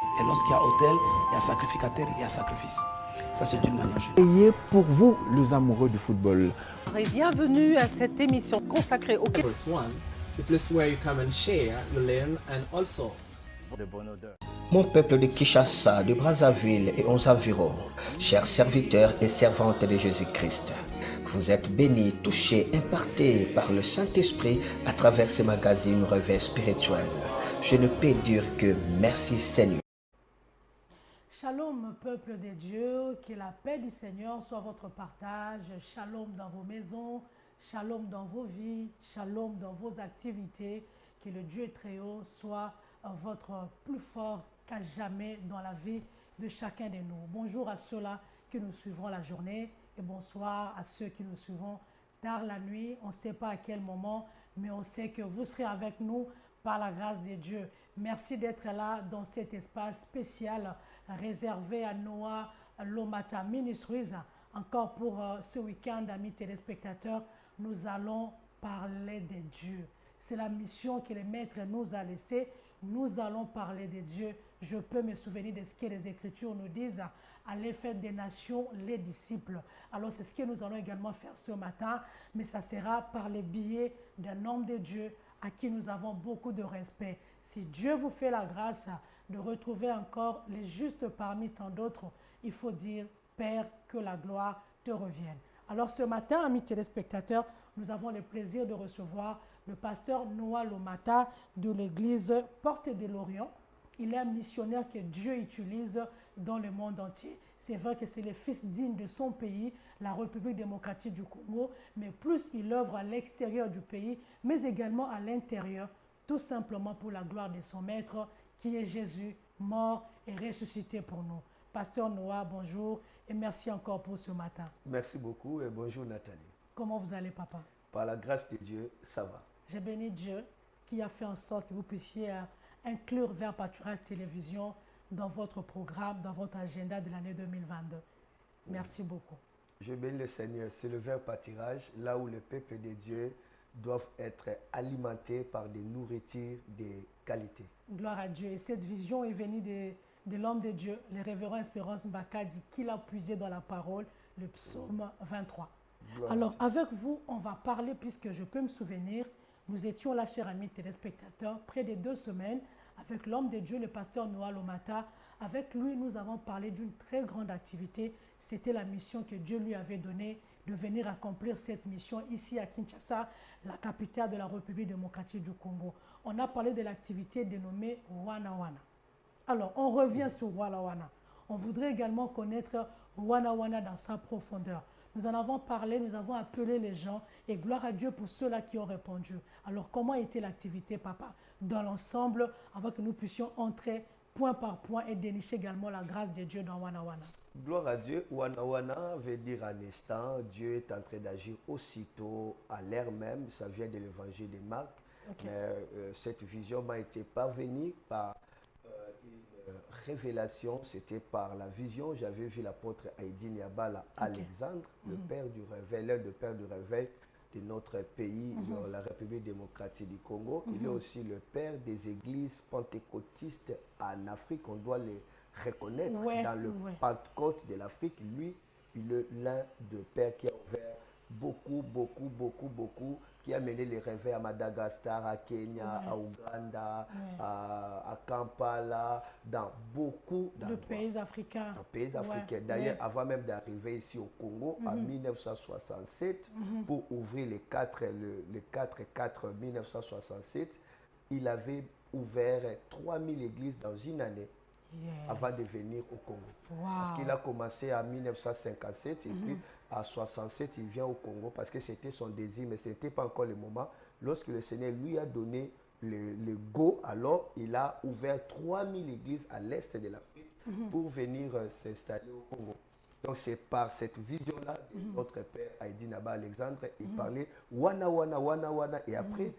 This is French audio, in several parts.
Et lorsqu'il y a autel, il y a sacrificateur, il y a sacrifice. Ça, c'est d'une manière générale. Ayez pour vous, les amoureux du football. Et bienvenue à cette émission consacrée au Québec. The place where you come and share, you learn and also. Mon peuple de Kinshasa, de Brazzaville et aux environs, chers serviteurs et servantes de Jésus-Christ, vous êtes bénis, touchés, impartés par le Saint-Esprit à travers ce magazine Réveil spirituel. Je ne peux dire que merci Seigneur. Shalom, peuple de Dieu, que la paix du Seigneur soit votre partage. Shalom dans vos maisons, shalom dans vos vies, shalom dans vos activités. Que le Dieu très haut soit votre plus fort qu'à jamais dans la vie de chacun de nous. Bonjour à ceux-là qui nous suivront la journée et bonsoir à ceux qui nous suivront tard la nuit. On ne sait pas à quel moment, mais on sait que vous serez avec nous par la grâce de Dieu. Merci d'être là dans cet espace spécial réservé à Noah Lomata Ministries. Encore pour ce week-end, amis téléspectateurs, nous allons parler de Dieu. C'est la mission que le Maître nous a laissée. Nous allons parler de Dieu. Je peux me souvenir de ce que les Écritures nous disent. Allez faire des nations les disciples. Alors c'est ce que nous allons également faire ce matin, mais ça sera par le biais d'un homme de Dieu à qui nous avons beaucoup de respect. Si Dieu vous fait la grâce de retrouver encore les justes parmi tant d'autres, il faut dire, Père, que la gloire te revienne. Alors ce matin, amis téléspectateurs, nous avons le plaisir de recevoir le pasteur Noah Lomata de l'église Porte de l'Orient. Il est un missionnaire que Dieu utilise dans le monde entier. C'est vrai que c'est le fils digne de son pays, la République démocratique du Congo, mais plus il œuvre à l'extérieur du pays, mais également à l'intérieur, tout simplement pour la gloire de son Maître, qui est Jésus, mort et ressuscité pour nous. Pasteur Noah, bonjour et merci encore pour ce matin. Merci beaucoup et bonjour Nathalie. Comment vous allez, papa? Par la grâce de Dieu, ça va. J'ai béni Dieu qui a fait en sorte que vous puissiez inclure Vers Pâturage Télévision dans votre programme, dans votre agenda de l'année 2022. Merci beaucoup. Je bénis le Seigneur. C'est le Vers Pâturage, là où le peuple de Dieu doivent être alimentés par des nourritures de qualité. Gloire à Dieu. Et cette vision est venue de l'homme de Dieu, le révérend Espérance Mbakadi, qui l'a puisé dans la parole, le psaume 23. Gloire Alors, avec vous, on va parler, puisque je peux me souvenir, nous étions là, chers amis téléspectateurs, près de 2 semaines, avec l'homme de Dieu, le pasteur Noah Lomata. Avec lui, nous avons parlé d'une très grande activité. C'était la mission que Dieu lui avait donnée de venir accomplir cette mission ici à Kinshasa, la capitale de la République démocratique du Congo. On a parlé de l'activité dénommée Wana Wana. Alors, on revient sur Wana Wana. On voudrait également connaître Wana Wana dans sa profondeur. Nous en avons parlé, nous avons appelé les gens et gloire à Dieu pour ceux-là qui ont répondu. Alors, comment était l'activité, papa, dans l'ensemble, avant que nous puissions entrer point par point et dénicher également la grâce de Dieu dans Wana Wana? Gloire à Dieu. Wana Wana veut dire un instant, Dieu est en train d'agir aussitôt à l'heure même. Ça vient de l'évangile de Marc. Okay. Mais cette vision m'a été parvenue par une révélation. C'était par la vision. J'avais vu l'apôtre Haïdi Niabala Alexandre, le père du réveil, l'un des pères du réveil de notre pays, la République démocratique du Congo. Il est aussi le père des églises pentecôtistes en Afrique. On doit les reconnaître dans le Pentecôte de l'Afrique. Lui, il est l'un des pères qui a ouvert beaucoup, qui a mené les réveils à Madagascar, à Kenya, à Ouganda, à Kampala, dans beaucoup de pays africains. D'ailleurs, avant même d'arriver ici au Congo, en 1967, pour ouvrir le 4-4-1967, il avait ouvert 3000 églises dans une année. Avant de venir au Congo. Parce qu'il a commencé en 1957 et puis à 67, il vient au Congo parce que c'était son désir, mais ce n'était pas encore le moment. Lorsque le Seigneur lui a donné le go, alors il a ouvert 3000 églises à l'est de l'Afrique pour venir s'installer au Congo. Donc c'est par cette vision-là de notre père Haïdi Naba Alexandre, il parlait Wana Wana Wana Wana et après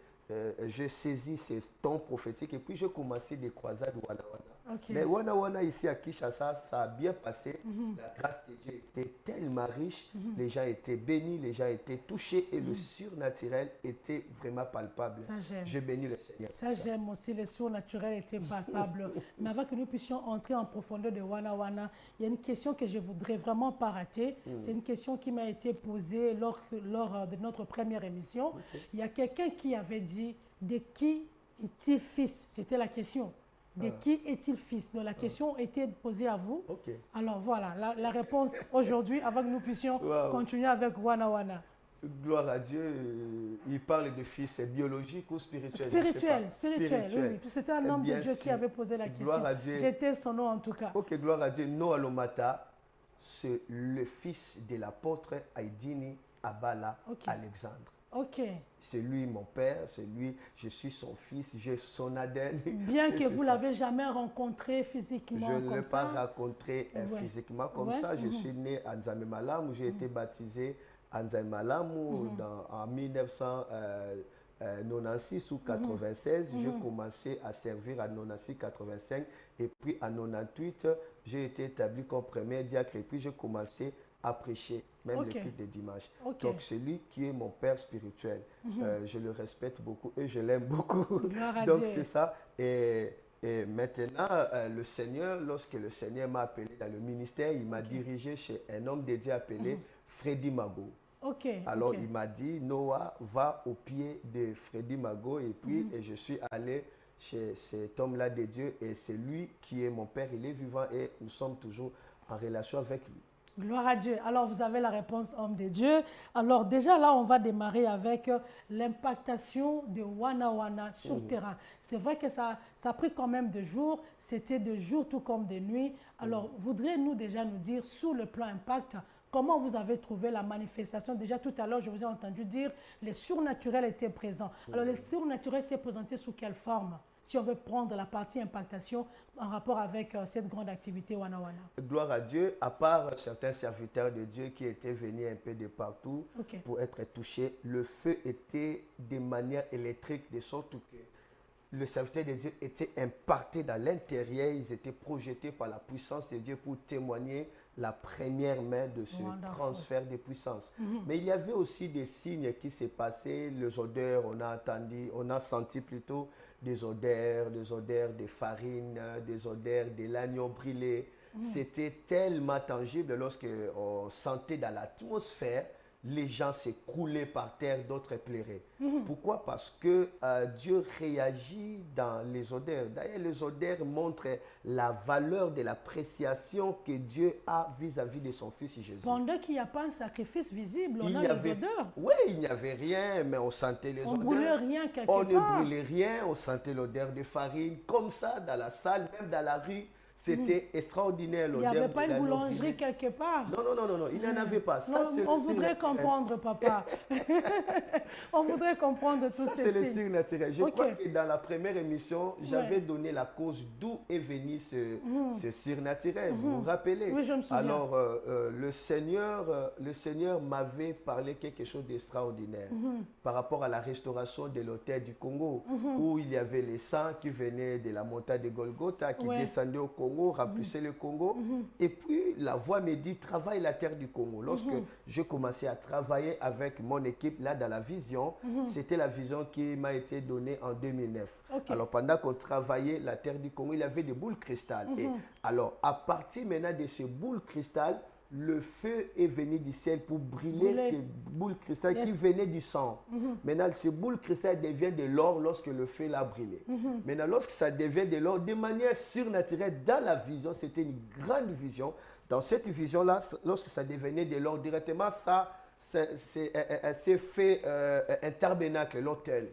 j'ai saisi ces tons prophétiques et puis j'ai commencé des croisades Wana Wana. Mais Wana Wana ici à Kinshasa, ça a bien passé. La grâce de Dieu était tellement riche. Les gens étaient bénis, les gens étaient touchés et le surnaturel était vraiment palpable. Ça, j'aime. Je bénis le Seigneur. Ça, j'aime aussi, le surnaturel était palpable. Mais avant que nous puissions entrer en profondeur de Wana Wana, il y a une question que je ne voudrais vraiment pas rater. C'est une question qui m'a été posée lors de notre première émission. Il y a quelqu'un qui avait dit, de qui est-il fils? C'était la question. De qui est-il fils? Donc la question était posée à vous. Alors voilà, la réponse aujourd'hui, avant que nous puissions continuer avec Wana Wana. Gloire à Dieu, il parle de fils, c'est biologique ou spirituel? Spirituel, oui. C'était un homme de Dieu qui avait posé la question. J'étais son nom en tout cas. Ok, gloire à Dieu. Noah Lomata, c'est le fils de l'apôtre Aïdini Abala Alexandre. Ok. C'est lui mon père, c'est lui, je suis son fils, j'ai son ADN. Bien que vous ne l'avez jamais rencontré physiquement je comme ça. Je ne l'ai pas rencontré physiquement comme ça. Je suis né à Nzambe Malamu, j'ai été baptisé à Nzambe Malamu en 1996 ou 96. J'ai commencé à servir à 96-85 et puis en 98, j'ai été établi comme premier diacre et puis j'ai commencé à prêcher, même les cultes de dimanche. Donc, c'est lui qui est mon père spirituel. Je le respecte beaucoup et je l'aime beaucoup. Donc, c'est ça. Et maintenant, le Seigneur, lorsque le Seigneur m'a appelé dans le ministère, il m'a dirigé chez un homme de Dieu appelé Freddy Mago. Alors, il m'a dit, Noah, va au pied de Freddy Mago. Et puis, et je suis allé chez cet homme-là de Dieu. Et c'est lui qui est mon père. Il est vivant et nous sommes toujours en relation avec lui. Gloire à Dieu. Alors, vous avez la réponse, homme de Dieu. Alors, déjà là, on va démarrer avec l'impactation de Wana Wana sur le terrain. C'est vrai que ça a pris quand même de jours. C'était de jour tout comme de nuit. Alors, voudriez-nous déjà nous dire, sous le plan impact, comment vous avez trouvé la manifestation? Déjà tout à l'heure, je vous ai entendu dire les surnaturels étaient présents. Alors, les surnaturels s'est présenté sous quelle forme? Si on veut prendre la partie impactation en rapport avec cette grande activité Wana Wana. Gloire à Dieu, à part certains serviteurs de Dieu qui étaient venus un peu de partout pour être touchés, le feu était de manière électrique, de sorte que le serviteur de Dieu était impacté dans l'intérieur, ils étaient projetés par la puissance de Dieu pour témoigner la première main de ce transfert de puissance. Mais il y avait aussi des signes qui s'est passé, les odeurs, on a senti plutôt des odeurs de farine, des odeurs de l'agneau brûlé. C'était tellement tangible lorsque on sentait dans l'atmosphère, les gens s'écroulaient par terre, d'autres pleuraient. Pourquoi? Parce que Dieu réagit dans les odeurs. D'ailleurs, les odeurs montrent la valeur de l'appréciation que Dieu a vis-à-vis de son Fils Jésus. Pendant qu'il n'y a pas un sacrifice visible, on a les odeurs. Oui, il n'y avait rien, mais on sentait les odeurs. On ne brûlait rien quelque part. On ne brûlait rien, on sentait l'odeur de farine. Comme ça, dans la salle, même dans la rue, c'était extraordinaire. Il n'y avait pas une boulangerie quelque part. Non, il n'y en avait pas. Ça, on voudrait comprendre, papa. On voudrait comprendre tout ceci. C'est le surnaturel. Je crois que dans la première émission, j'avais donné la cause d'où est venu ce surnaturel. Vous vous rappelez? Oui, je me souviens. Alors, le Seigneur m'avait parlé quelque chose d'extraordinaire par rapport à la restauration de l'hôtel du Congo, où il y avait les sangs qui venaient de la montagne de Golgotha, qui descendaient au Congo, remplissaient le Congo. Et puis, la voix me dit, travaille la terre du Congo. Lorsque je commençais à travailler avec mon équipe, là, dans la vision, c'était la vision qui m'a été donnée en 2009. Alors, pendant qu'on travaillait la terre du Congo, il y avait des boules cristal. Et alors, à partir maintenant de ces boules cristal, le feu est venu du ciel pour brûler ces boules cristal qui venaient du sang. Maintenant, ces boules cristal deviennent de l'or lorsque le feu l'a brûlé. Maintenant, lorsque ça devient de l'or, de manière surnaturelle, dans la vision, c'était une grande vision. Dans cette vision-là, lorsque ça devenait de l'or, directement, ça s'est fait un tabernacle, l'autel.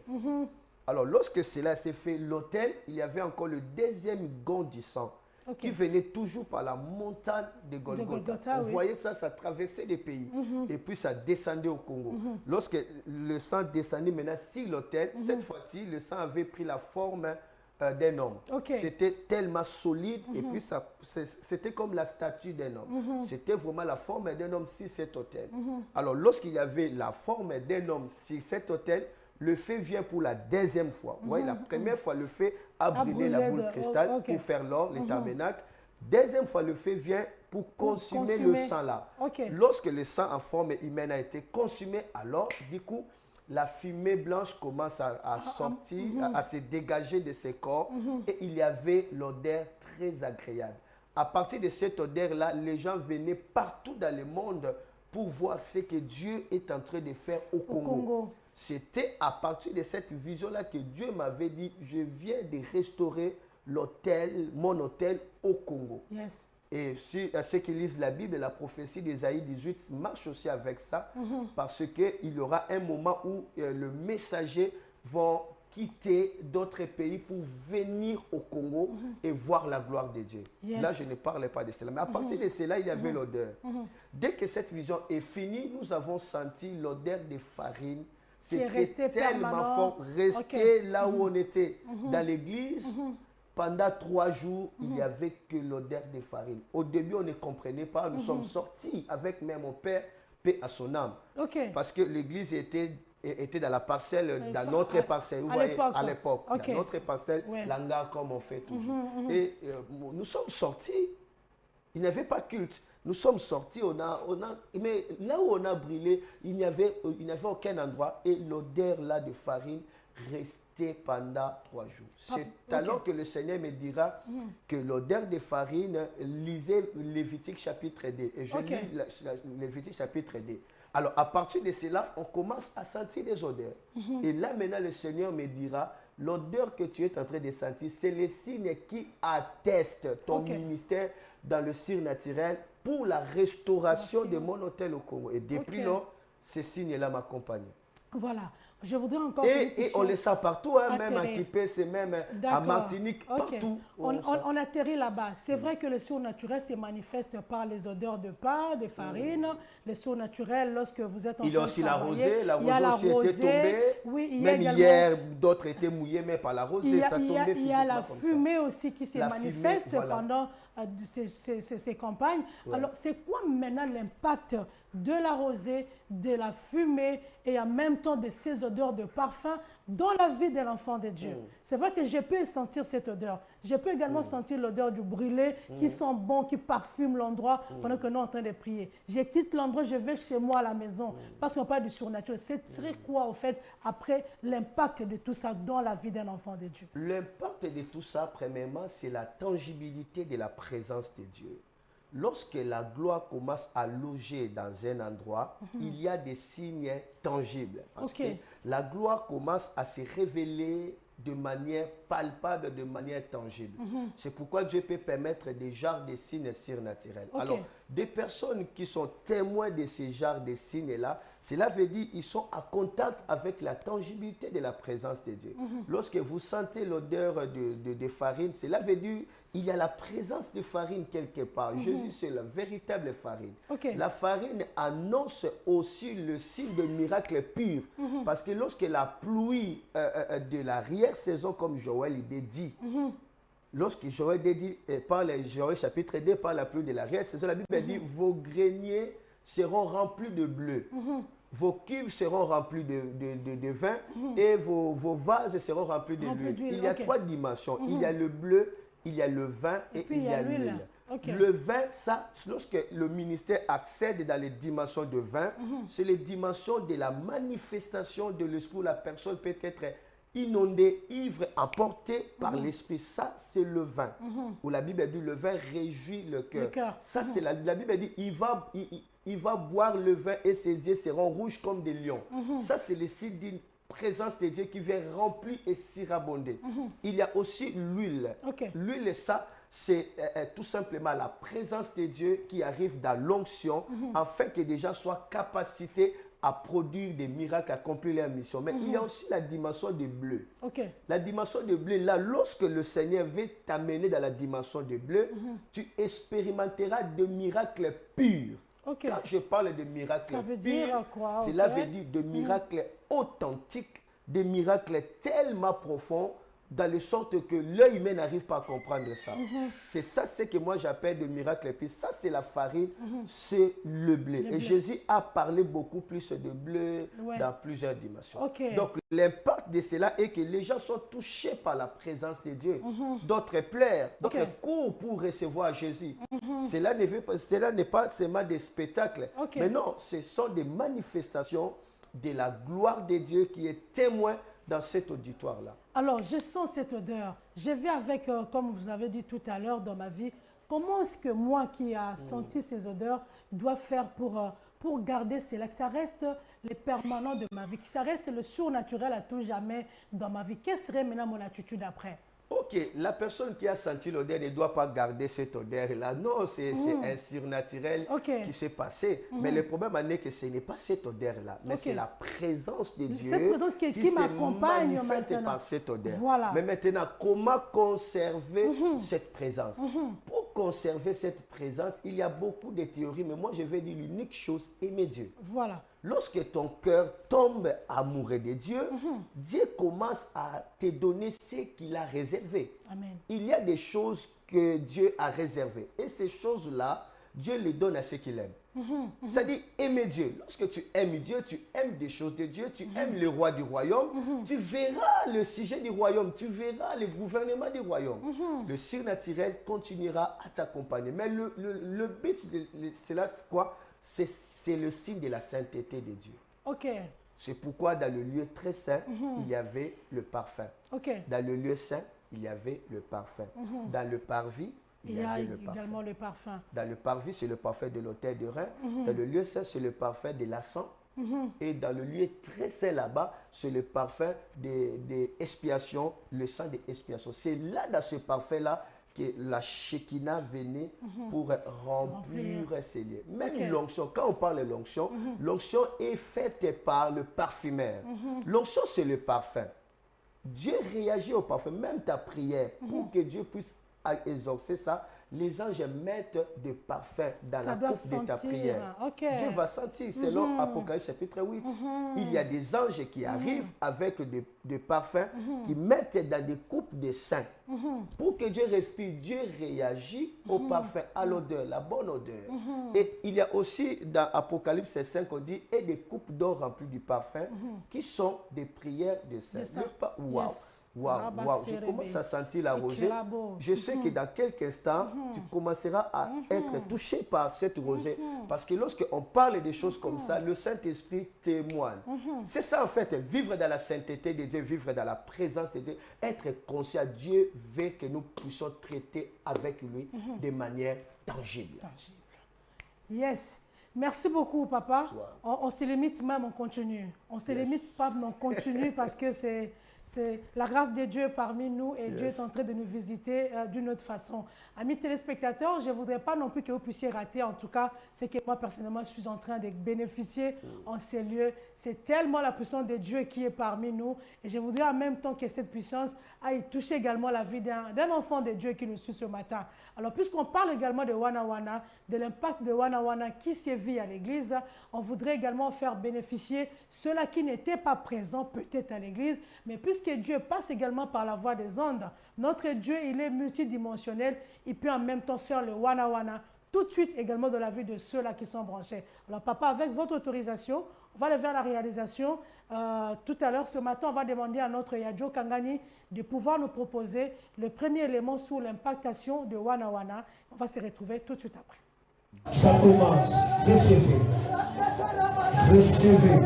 Alors, lorsque cela s'est fait, l'autel, il y avait encore le deuxième gond du sang. Qui venait toujours par la montagne de Golgotha. Vous voyez ça, ça traversait les pays. Et puis ça descendait au Congo. Lorsque le sang descendait maintenant sur l'autel, cette fois-ci, le sang avait pris la forme d'un homme. C'était tellement solide et puis c'était comme la statue d'un homme. C'était vraiment la forme d'un homme sur cet autel. Alors lorsqu'il y avait la forme d'un homme sur cet autel, le feu vient pour la deuxième fois. Vous voyez, la première fois, le feu a brûlé la boule de cristal pour faire l'or, les tabernacles. Deuxième fois, le feu vient pour consumer le sang là. Lorsque le sang en forme humaine a été consumé, alors, du coup, la fumée blanche commence à sortir, à se dégager de ses corps. Et il y avait l'odeur très agréable. À partir de cette odeur-là, les gens venaient partout dans le monde pour voir ce que Dieu est en train de faire au Congo. C'était à partir de cette vision-là que Dieu m'avait dit, je viens de restaurer mon hôtel au Congo. Yes. Et ceux qui lisent la Bible, la prophétie d'Ésaïe 18 marche aussi avec ça, parce qu'il y aura un moment où le messager va quitter d'autres pays pour venir au Congo et voir la gloire de Dieu. Yes. Là, je ne parlais pas de cela. Mais à partir de cela, il y avait l'odeur. Dès que cette vision est finie, nous avons senti l'odeur de farine. C'était tellement fort, resté là où on était, dans l'église. Pendant 3 jours, il n'y avait que l'odeur de farine. Au début, on ne comprenait pas. Nous sommes sortis avec même mon père, paix à son âme. Parce que l'église était dans la parcelle, dans notre parcelle. Vous voyez, à l'époque, dans notre parcelle, l'hangar comme on fait toujours. Et nous sommes sortis. Il n'y avait pas culte. Nous sommes sortis, mais là où on a brûlé, il n'y avait aucun endroit. Et l'odeur là de farine restait pendant 3 jours. C'est alors que le Seigneur me dira que l'odeur de farine, lisez Lévitique chapitre 2. Et je lis Lévitique chapitre 2. Alors, à partir de cela, on commence à sentir des odeurs. Et là, maintenant, le Seigneur me dira, l'odeur que tu es en train de sentir, c'est les signes qui attestent ton ministère dans le surnaturel pour la restauration de mon hôtel au Congo. Et depuis lors, ces signes-là m'accompagnent. Voilà. Je voudrais encore... Et on les sent partout, hein, même à Kipé, c'est même à Martinique, partout. On atterrit là-bas. C'est vrai que le surnaturel se manifeste par les odeurs de pain, de farine. Le surnaturel, lorsque vous êtes en train de travailler... Il y a aussi la rosée aussi était tombée. Oui, même également, hier, d'autres étaient mouillés, mais par la rosée, ça tombait. Il y a la fumée aussi qui se manifeste pendant ces campagnes. Alors, c'est quoi maintenant l'impact de la rosée, de la fumée et en même temps de ces odeurs de parfum dans la vie de l'enfant de Dieu? C'est vrai que je peux sentir cette odeur. Je peux également sentir l'odeur du brûlé qui sent bon, qui parfume l'endroit pendant que nous sommes en train de prier. Je quitte l'endroit, je vais chez moi à la maison parce qu'on parle du surnaturel. C'est quoi, au fait, après l'impact de tout ça dans la vie d'un enfant de Dieu? L'impact de tout ça, premièrement, c'est la tangibilité de la présence de Dieu. Lorsque la gloire commence à loger dans un endroit, il y a des signes tangibles. Parce que la gloire commence à se révéler de manière palpable, de manière tangible. C'est pourquoi Dieu peut permettre des genres de signes surnaturels. Alors, des personnes qui sont témoins de ces genres de signes-là, cela veut dire qu'ils sont en contact avec la tangibilité de la présence de Dieu. Lorsque vous sentez l'odeur de farine, cela veut dire qu'il y a la présence de farine quelque part. Jésus, c'est la véritable farine. La farine annonce aussi le signe de miracle pur. Parce que lorsque la pluie de l'arrière-saison, comme Joël il dit, lorsque Joël dit, Joël chapitre 2, par la pluie de l'arrière-saison, la Bible dit, vos greniers seront remplis de bleu. Vos cuves seront remplies de vin et vos vases seront remplis de l'huile. Il y a 3 dimensions. Il y a le bleu, il y a le vin et il y a l'huile. Le vin, ça, lorsque le ministère accède dans les dimensions de vin, c'est les dimensions de la manifestation de l'esprit où la personne peut être inondée, ivre, emportée par l'esprit. Ça, c'est le vin. Où la Bible dit le vin réjouit le cœur. Ça, c'est la Bible dit il va boire le vin et ses yeux seront rouges comme des lions. Ça, c'est le signe d'une présence de Dieu qui vient remplir et surabonder. Il y a aussi l'huile. L'huile, ça, c'est tout simplement la présence de Dieu qui arrive dans l'onction afin que des gens soient capacités à produire des miracles, à accomplir leur mission. Mais il y a aussi la dimension de bleu. La dimension de bleu, là, lorsque le Seigneur veut t'amener dans la dimension de bleu, tu expérimenteras de miracles purs. Quand je parle de miracles purs, cela veut dire de miracles authentiques, des miracles tellement profonds dans le sorte que l'œil humain n'arrive pas à comprendre ça. C'est ça, ce que moi j'appelle de miracle épice. Ça, c'est la farine, c'est le blé. Et Jésus a parlé beaucoup plus de blé dans plusieurs dimensions. Donc, l'impact de cela est que les gens sont touchés par la présence de Dieu. D'autres pleurent, d'autres courent pour recevoir Jésus. Cela n'est pas seulement des spectacles, mais non, ce sont des manifestations de la gloire de Dieu qui est témoin dans cet auditoire-là. Alors, je sens cette odeur. Je vais avec, comme vous avez dit tout à l'heure dans ma vie, comment est-ce que moi qui a senti ces odeurs dois faire pour garder cela, que ça reste les permanents de ma vie, que ça reste le surnaturel à tout jamais dans ma vie. Quelle serait maintenant mon attitude après? Ok, la personne qui a senti l'odeur ne doit pas garder cette odeur-là. Non, c'est un surnaturel qui s'est passé. Mais le problème est que ce n'est pas cette odeur-là, mais c'est la présence de Dieu cette présence qui m'accompagne manifeste par cette odeur. Voilà. Mais maintenant, comment conserver cette présence? Pour conserver cette présence, il y a beaucoup de théories, mais moi je vais dire l'unique chose, aimer Dieu. Voilà. Lorsque ton cœur tombe amoureux de Dieu, Dieu commence à te donner ce qu'il a réservé. Amen. Il y a des choses que Dieu a réservées. Et ces choses-là, Dieu les donne à ceux qu'il aime. C'est-à-dire aimer Dieu. Lorsque tu aimes Dieu, tu aimes des choses de Dieu, tu aimes le roi du royaume, tu verras le sujet du royaume, tu verras le gouvernement du royaume. Le surnaturel continuera à t'accompagner. Mais le but de cela, c'est quoi? C'est le signe de la sainteté de Dieu. C'est pourquoi dans le lieu très saint, il y avait le parfum. Dans le lieu saint, il y avait le parfum. Dans le parvis, il y avait également le parfum. Dans le parvis, c'est le parfum de l'autel de Reims. Dans le lieu saint, c'est le parfum de l'encens. Et dans le lieu très saint là-bas, c'est le parfum des expiations, le sang des expiations. C'est là, dans ce parfum-là, que la Shekinah venait pour remplir ces lieux. Même l'onction, quand on parle de l'onction, l'onction est faite par le parfumeur. L'onction, c'est le parfum. Dieu réagit au parfum, même ta prière, pour que Dieu puisse exaucer ça. Les anges mettent des parfums dans la coupe de ta prière. Dieu va sentir, selon Apocalypse chapitre 8. Il y a des anges qui arrivent avec des parfums qui mettent dans des coupes de saints. Pour que Dieu respire, Dieu réagit au parfum, à l'odeur, la bonne odeur. Et il y a aussi dans Apocalypse 5, on dit, et des coupes d'or remplies du parfum qui sont des prières de saints. Waouh! Waouh, je commence à sentir la rosée. Je sais que dans quelques instants, tu commenceras à être touché par cette rosée. Parce que lorsqu'on parle des choses comme ça, le Saint-Esprit témoigne. C'est ça en fait, vivre dans la sainteté de Dieu, vivre dans la présence de Dieu, être conscient. Dieu veut que nous puissions traiter avec lui de manière tangible. Yes. Merci beaucoup, papa. On se limite même, on continue. On se limite pas, mais on continue parce que c'est la grâce de Dieu parmi nous et Dieu est en train de nous visiter d'une autre façon. Amis téléspectateurs, je ne voudrais pas non plus que vous puissiez rater, en tout cas, ce que moi personnellement je suis en train de bénéficier en ces lieux. C'est tellement la puissance de Dieu qui est parmi nous et je voudrais en même temps que cette puissance aille toucher également la vie d'un enfant de Dieu qui nous suit ce matin. Alors, puisqu'on parle également de Wana Wana, de l'impact de Wana Wana qui sévit à l'église, on voudrait également faire bénéficier ceux-là qui n'étaient pas présents peut-être à l'église, mais puisque Dieu passe également par la voie des ondes, notre Dieu, il est multidimensionnel, il peut en même temps faire le Wana Wana tout de suite également dans la vie de ceux-là qui sont branchés. Alors, papa, avec votre autorisation, on va aller vers la réalisation. Tout à l'heure, ce matin, on va demander à notre Yadjo Kangani de pouvoir nous proposer le premier élément sur l'impactation de Wana Wana. On va se retrouver tout de suite après. Ça commence. Recevez. Recevez.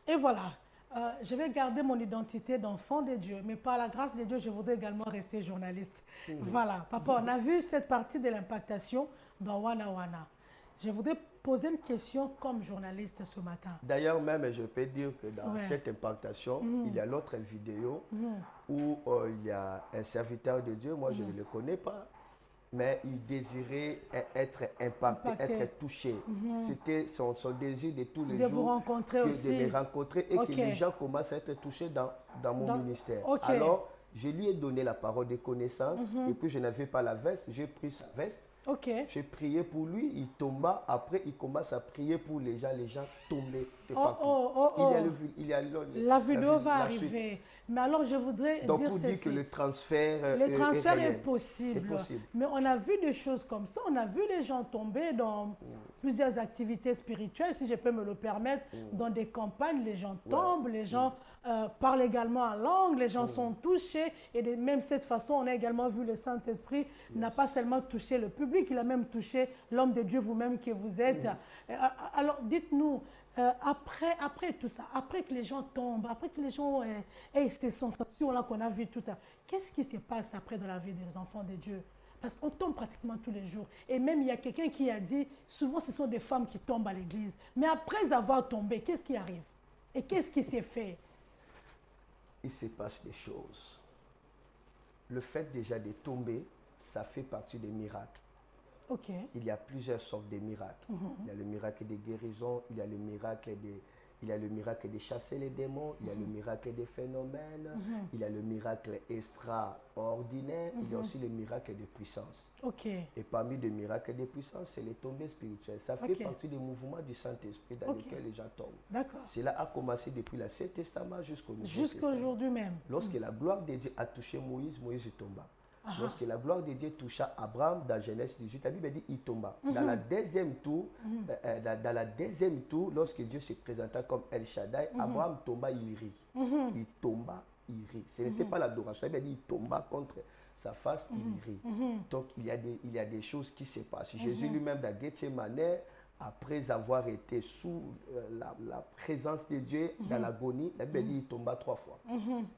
Et voilà, je vais garder mon identité d'enfant de Dieu, mais par la grâce de Dieu, je voudrais également rester journaliste. Voilà, papa, on a vu cette partie de l'impactation dans Wana Wana. Je voudrais poser une question comme journaliste ce matin. D'ailleurs, même, je peux dire que dans cette impactation, il y a l'autre vidéo où il y a un serviteur de Dieu, moi je ne le connais pas, mais il désirait être impacté, être touché. C'était son désir de tous les jours vous rencontrer aussi. de me rencontrer et que les gens commencent à être touchés dans mon ministère. Alors, je lui ai donné la parole de connaissance et puis je n'avais pas la veste, j'ai pris sa veste. J'ai prié pour lui, il tomba. Après, il commence à prier pour les gens tombaient de partout. La vidéo va arriver. Mais alors, je voudrais donc, dire pour ceci. dire que le transfert, est possible. Mais on a vu des choses comme ça. On a vu les gens tomber dans plusieurs activités spirituelles, si je peux me le permettre. Dans des campagnes, les gens tombent, les gens parlent également en langue, les gens sont touchés. Et de même cette façon, on a également vu le Saint-Esprit n'a pas seulement touché le public, il a même touché l'homme de Dieu vous-même que vous êtes. Alors, dites-nous, après tout ça, après que les gens tombent, après que les gens aient ces sensations-là qu'on a vues tout à l'heure, qu'est-ce qui se passe après dans la vie des enfants de Dieu? Parce qu'on tombe pratiquement tous les jours. Et même, il y a quelqu'un qui a dit, souvent, ce sont des femmes qui tombent à l'église. Mais après avoir tombé, qu'est-ce qui arrive? Et qu'est-ce qui s'est fait? Il se passe des choses. Le fait déjà de tomber, ça fait partie des miracles. Il y a plusieurs sortes de miracles. Il y a le miracle des guérisons, il y a le miracle de chasser les démons, il y a le miracle des phénomènes, il y a le miracle extraordinaire, il y a aussi le miracle de puissance. Et parmi les miracles de puissance, c'est les tombées spirituelles. Ça fait partie des mouvements du Saint-Esprit dans lesquels les gens tombent. Cela a commencé depuis l'Ancien Testament jusqu'au Nouveau Testament. Jusqu'à aujourd'hui même. Lorsque la gloire de Dieu a touché Moïse, Moïse tomba. Lorsque la gloire de Dieu toucha Abraham dans Genèse 18, la Bible dit il tomba. Dans la deuxième tour, lorsque Dieu se présenta comme El Shaddai, Abraham tomba, il rit. Il tomba, il rit. Ce n'était pas l'adoration. La Bible dit il tomba contre sa face, il rit. Donc il y a des choses qui se passent. Jésus lui-même dans Gethsemane, après avoir été sous la présence de Dieu dans l'agonie, la Bible dit qu'il tomba 3 fois.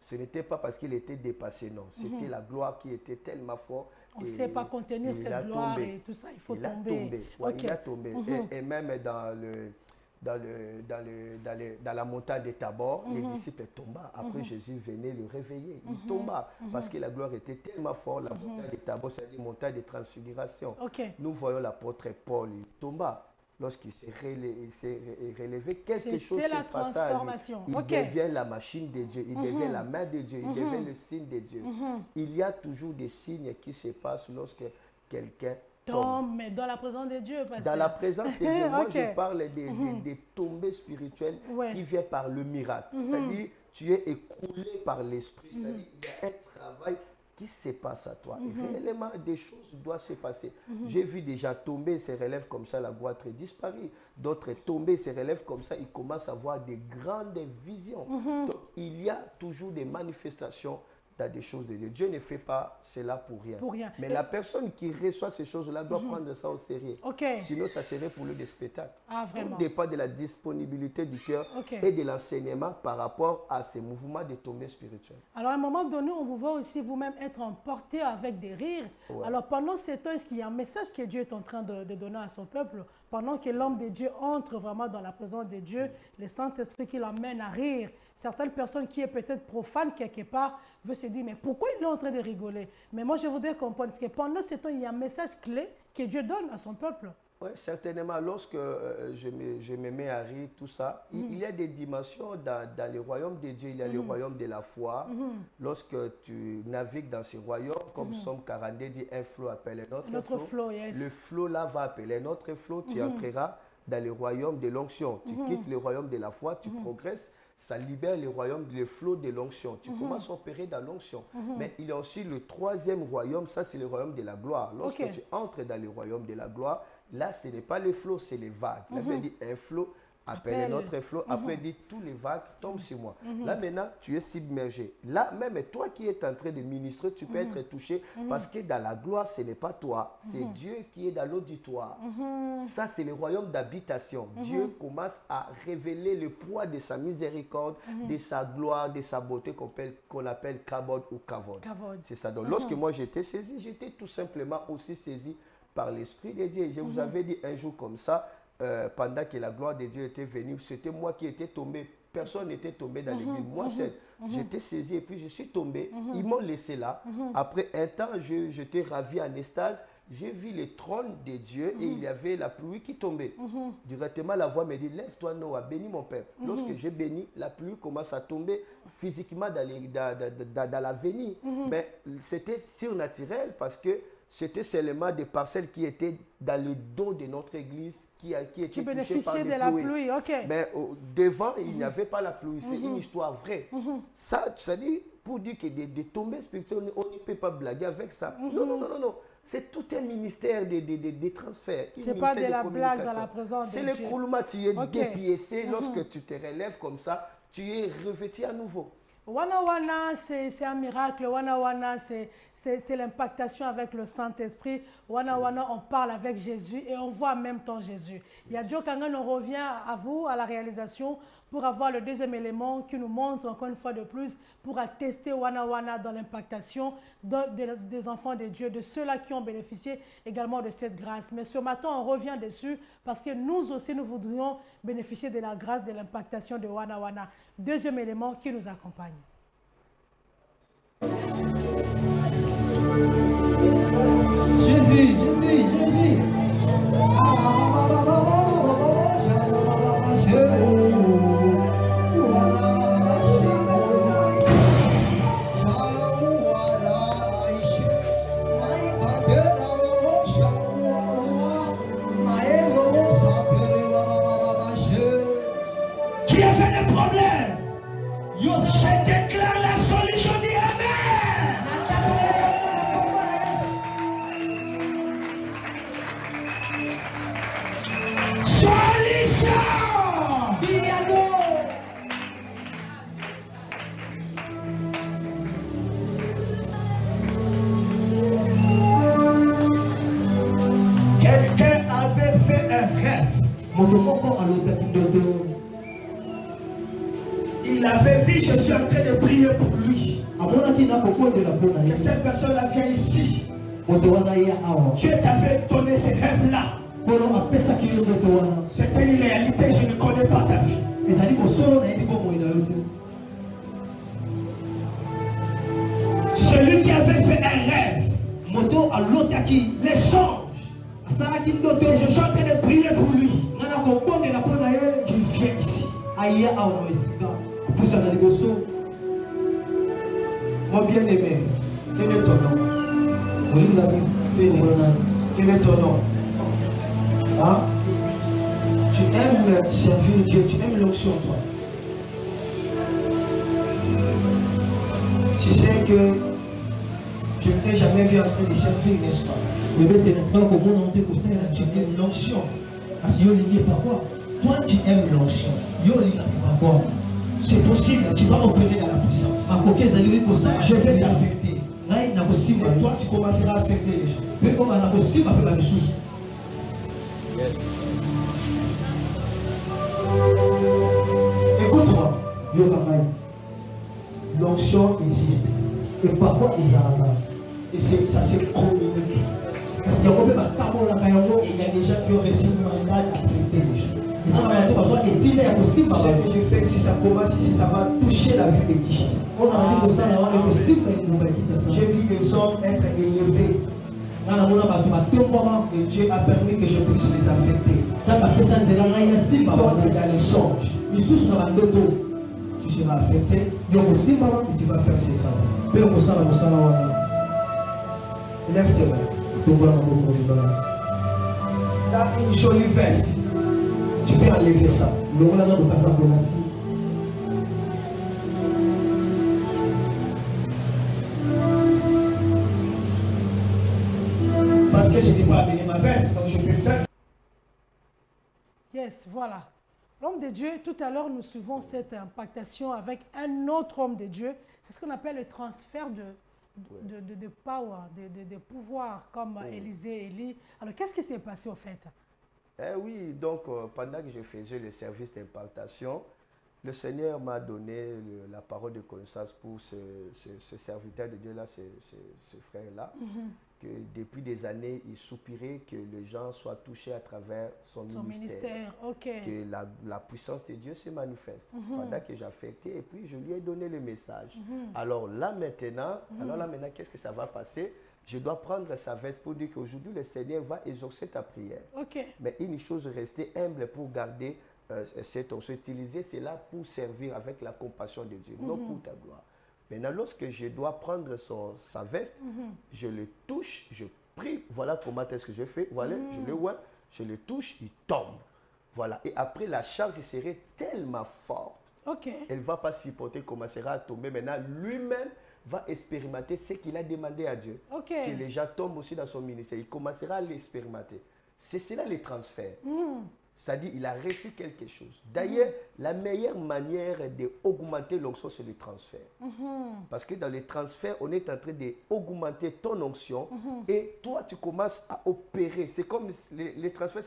Ce n'était pas parce qu'il était dépassé, non. C'était la gloire qui était tellement forte. On ne sait pas contenir cette gloire et tout ça, il faut tomber. Il a tombé. Et même dans la montagne de Tabor, les disciples tombaient. Après, Jésus venait le réveiller. Il tomba parce que la gloire était tellement forte. La montagne de Tabor, c'est-à-dire montagne de transfiguration. Nous voyons l'apôtre Paul, il tomba. Lorsqu'il s'est relevé, quelque chose s'est passé à lui. Il devient la machine de Dieu, il devient la main de Dieu, il devient le signe de Dieu. Il y a toujours des signes qui se passent lorsque quelqu'un tombe. Mais dans la présence de Dieu. Dans la présence de Dieu, moi je parle des tombées spirituelles qui viennent par le miracle. C'est-à-dire, tu es écroulé par l'esprit. C'est-à-dire, il y a un travail qui se passe à toi. Et réellement, des choses doivent se passer. J'ai vu des gens tomber, se relèvent comme ça, la gloire très disparue. D'autres tomber, se relèvent comme ça, ils commencent à avoir des grandes visions. Donc, il y a toujours des manifestations dans des choses de Dieu. Dieu ne fait pas cela pour rien. Mais la personne qui reçoit ces choses-là doit prendre ça au sérieux. Sinon, ça serait pour lui des spectacles. Tout dépend de la disponibilité du cœur et de l'enseignement par rapport à ces mouvements de tombée spirituelle. Alors, à un moment donné, on vous voit aussi vous-même être emporté avec des rires. Alors, pendant ce temps, est-ce qu'il y a un message que Dieu est en train de donner à son peuple? Pendant que l'homme de Dieu entre vraiment dans la présence de Dieu, le Saint-Esprit qui l'emmène à rire. Certaines personnes qui est peut-être profane quelque part veulent se se dire, mais pourquoi il est en train de rigoler? Mais moi, je voudrais comprendre, parce que pendant ce temps, il y a un message clé que Dieu donne à son peuple. Oui, certainement. Lorsque je me mets à rire, tout ça, il y a des dimensions dans le royaume de Dieu. Il y a le royaume de la foi. Lorsque tu navigues dans ce royaume, comme Somme 42 dit, un flot appelle un autre flot. Yes. Le flot là va appeler un autre flot. Tu entreras dans le royaume de l'onction. Tu quittes le royaume de la foi, tu progresses. Ça libère le royaume, le flot de l'onction. Tu commences à opérer dans l'onction. Mais il y a aussi le troisième royaume, ça c'est le royaume de la gloire. Lorsque tu entres dans le royaume de la gloire, là ce n'est pas les flots, c'est les vagues. Là, il dit un flot appelle un autre flot. Après, il dit tous les vagues tombent sur moi. Là maintenant, tu es submergé. Là, même toi qui es en train de ministrer, tu peux être touché parce que dans la gloire, ce n'est pas toi, c'est Dieu qui est dans l'auditoire. Ça, c'est le royaume d'habitation. Dieu commence à révéler le poids de sa miséricorde, de sa gloire, de sa beauté qu'on appelle Kabod ou Kavod. C'est ça. Donc, lorsque moi j'étais saisi, j'étais tout simplement aussi saisi par l'Esprit de Dieu. Je vous avais dit un jour comme ça, pendant que la gloire de Dieu était venue, c'était moi qui étais tombé. Personne n'était tombé dans l'église. Moi, j'étais saisi et puis je suis tombé. Ils m'ont laissé là. Après un temps, j'étais ravi en extase. J'ai vu le trône de Dieu et il y avait la pluie qui tombait. Directement, la voix me dit, lève-toi Noah, bénis mon peuple. Lorsque j'ai béni, la pluie commence à tomber physiquement dans l'avenir. Mais c'était surnaturel parce que c'était seulement des parcelles qui étaient dans le dos de notre église qui étaient touchées par de la pluie. Mais devant, il n'y avait pas la pluie. C'est une histoire vraie. Ça dit, pour dire que de tomber spirituellement, on ne peut pas blaguer avec ça. Non. C'est tout un ministère de transferts. Ce n'est pas de la blague dans la présence de Dieu. C'est le coulement, tu es dépiécé. Lorsque tu te relèves comme ça, tu es revêtu à nouveau. Wana Wana, c'est un miracle. Wana Wana, c'est l'impactation avec le Saint-Esprit. Wana Wana, on parle avec Jésus et on voit en même temps Jésus. Il y a Dieu Kangan, on revient à vous, à la réalisation, pour avoir le deuxième élément qui nous montre encore une fois de plus, pour attester Wana Wana dans l'impactation des enfants de Dieu, de ceux-là qui ont bénéficié également de cette grâce. Mais ce matin, on revient dessus parce que nous aussi, nous voudrions bénéficier de la grâce de l'impactation de Wana Wana. Deuxième élément qui nous accompagne. Jésus. Qui a fait des problèmes? Je déclare la solution, dis Amen. Solution. Quelqu'un avait fait un rêve. Il avait vu, je suis en train de prier pour lui. Que cette personne-là vient ici. Dieu t'avait donné ce rêve-là. C'était une réalité, je ne connais pas ta vie. Celui qui avait fait un rêve, les songes, je suis en train de prier pour lui. Qu'il vienne ici. Mon bien-aimé, quel est ton nom? Quel est ton nom? Hein? Tu aimes servir Dieu, tu aimes l'onction, toi. Tu sais que je ne t'ai jamais vu en train de servir, n'est-ce pas? Tu aimes l'onction. Toi, tu aimes l'onction. C'est possible, tu vas opérer dans la puissance. Je vais t'affecter. Et toi, tu commenceras à affecter les gens. Yes. Écoute-moi. L'onction existe. Et parfois, ils arrivent. Et ça se communique. Parce qu'il y a des gens qui ont reçu le mandat d'affecter les gens. Ce que je fais, si ça commence, si ça va toucher la vie de Kinshasa. J'ai vu les hommes être élevés. Et Dieu a permis que je puisse les affecter. Donc, dans les songes, tu seras affecté et tu vas faire ce travail. Lève tes mains. Tu as une jolie veste. Tu peux enlever ça. Parce que je n'ai pas amené ma veste, donc je peux faire. Yes, voilà. L'homme de Dieu, tout à l'heure, nous suivons cette impactation avec un autre homme de Dieu. C'est ce qu'on appelle le transfert de power, de pouvoir, comme Élisée, Élie. Alors, qu'est-ce qui s'est passé au fait? Oui, donc pendant que je faisais le service d'impartation, le Seigneur m'a donné la parole de connaissance pour ce serviteur de Dieu-là, ce frère-là, que depuis des années, il soupirait que les gens soient touchés à travers son ministère. Que la puissance de Dieu se manifeste. Pendant que j'affectais, et puis je lui ai donné le message. Alors là maintenant, qu'est-ce que ça va passer? Je dois prendre sa veste pour dire qu'aujourd'hui, le Seigneur va exaucer ta prière. Mais une chose, rester humble pour garder cette onction. Utiliser cela pour servir avec la compassion de Dieu, non pour ta gloire. Maintenant, lorsque je dois prendre sa veste, je le touche, je prie. Voilà comment est-ce que je fais. Voilà, je le vois, je le touche, il tombe. Voilà. Et après, la charge serait tellement forte. Elle ne va pas supporter, commencera à tomber. Maintenant, lui-même va expérimenter ce qu'il a demandé à Dieu. Que les gens tombent aussi dans son ministère. Il commencera à l'expérimenter. C'est cela les transferts. C'est-à-dire qu'il a reçu quelque chose. D'ailleurs, la meilleure manière d'augmenter l'onction, c'est le transfert. Parce que dans les transferts, on est en train d'augmenter ton onction et toi, tu commences à opérer. C'est comme les transferts,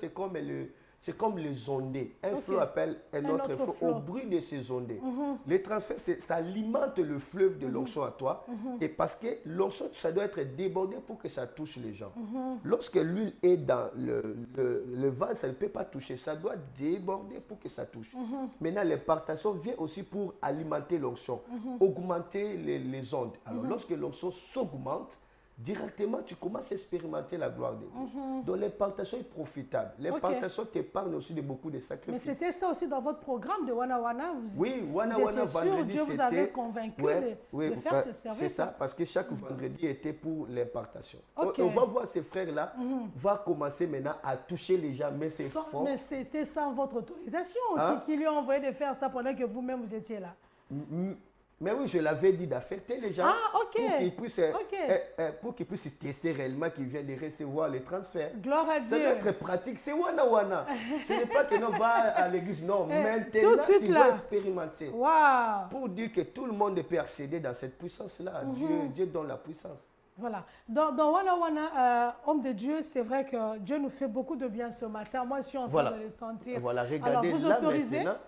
c'est comme les ondées. Un flot appelle un autre flot au bruit de ces ondées. Les transferts, ça alimente le fleuve de l'onction à toi. Et parce que l'onction, ça doit être débordé pour que ça touche les gens. Lorsque l'huile est dans le vase, ça ne peut pas toucher. Ça doit déborder pour que ça touche. Maintenant, l'impartation vient aussi pour alimenter l'onction, augmenter les ondes. Alors, lorsque l'onction s'augmente, directement, tu commences à expérimenter la gloire de Dieu. Donc, l'impartation est profitable. L'impartation t'épargne aussi de beaucoup de sacrifices. Mais c'était ça aussi dans votre programme de Wana Wana. Oui, Wana Wana, vendredi, Dieu vous avait convaincu de faire ce service. C'est ça, parce que chaque vendredi était pour l'impartation. On va voir ces frères-là, va commencer maintenant à toucher les gens, mais c'est fort. Mais c'était sans votre autorisation qui lui a envoyé de faire ça pendant que vous-même vous étiez là. Mais oui, je l'avais dit d'affecter les gens pour qu'ils puissent tester réellement qu'ils viennent de recevoir les transferts. Gloire à Dieu. Ça doit être pratique. C'est Wana Wana. Ce n'est pas que l'on va à l'église. Non, maintenant, tout de suite, tu dois expérimenter. Wow. Pour dire que tout le monde peut accéder dans cette puissance-là. Dieu donne la puissance. Voilà. Dans Wana Wana, homme de Dieu, c'est vrai que Dieu nous fait beaucoup de bien ce matin. Moi, je suis en train de le sentir. Voilà, regardez. Alors, vous là autorisez, maintenant.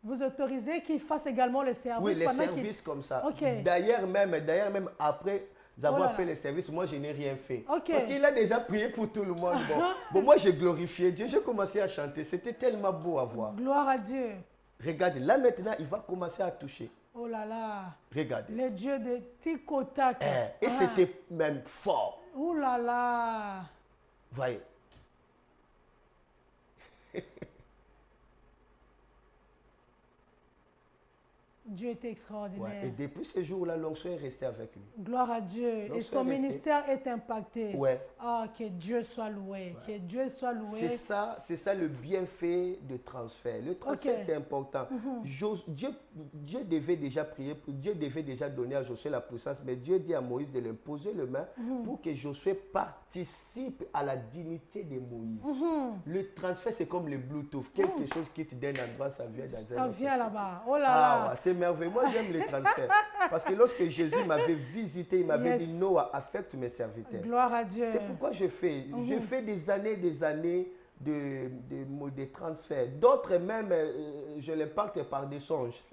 Vous autorisez qu'il fasse également le service. Oui, les services comme ça. D'ailleurs, même après avoir fait les services, moi, je n'ai rien fait. Parce qu'il a déjà prié pour tout le monde. Bon, moi, j'ai glorifié Dieu. J'ai commencé à chanter. C'était tellement beau à voir. Gloire à Dieu. Regardez, là maintenant, il va commencer à toucher. Oh là là. Regardez. Le Dieu de Tikotak. Et c'était même fort. Oh là là. Voyez. Dieu était extraordinaire. Et depuis ce jour-là, l'onction est restée avec lui. Gloire à Dieu. Et son ministère est impacté. Que Dieu soit loué. Que Dieu soit loué. C'est ça le bienfait de transfert. Le transfert, c'est important. Dieu devait déjà prier, Dieu devait déjà donner à Josué la puissance, mais Dieu dit à Moïse de lui imposer le main pour que Josué participe à la dignité de Moïse. Le transfert, c'est comme le Bluetooth. Quelque chose qui te donne un endroit, ça vient dans un autre. Ça vient là-bas. Oh là là. C'est merveilleux. Moi, j'aime les transferts. Parce que lorsque Jésus m'avait visité, il m'avait dit « Noah, affecte mes serviteurs ». Gloire à Dieu. C'est pourquoi je fais. Je fais des années de transferts. D'autres même, je les parte par des songes.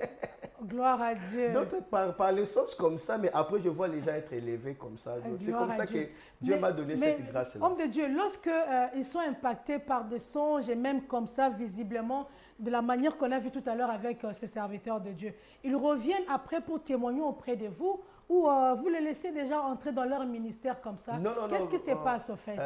Gloire à Dieu. D'autres par les songes comme ça, mais après je vois les gens être élevés comme ça. C'est comme ça que Dieu m'a donné cette grâce-là. Homme de Dieu, lorsque ils sont impactés par des songes et même comme ça, visiblement, de la manière qu'on a vu tout à l'heure avec ces serviteurs de Dieu, ils reviennent après pour témoigner auprès de vous ou vous les laissez déjà entrer dans leur ministère comme ça? Non, non, Qu'est-ce qui se passe au fait?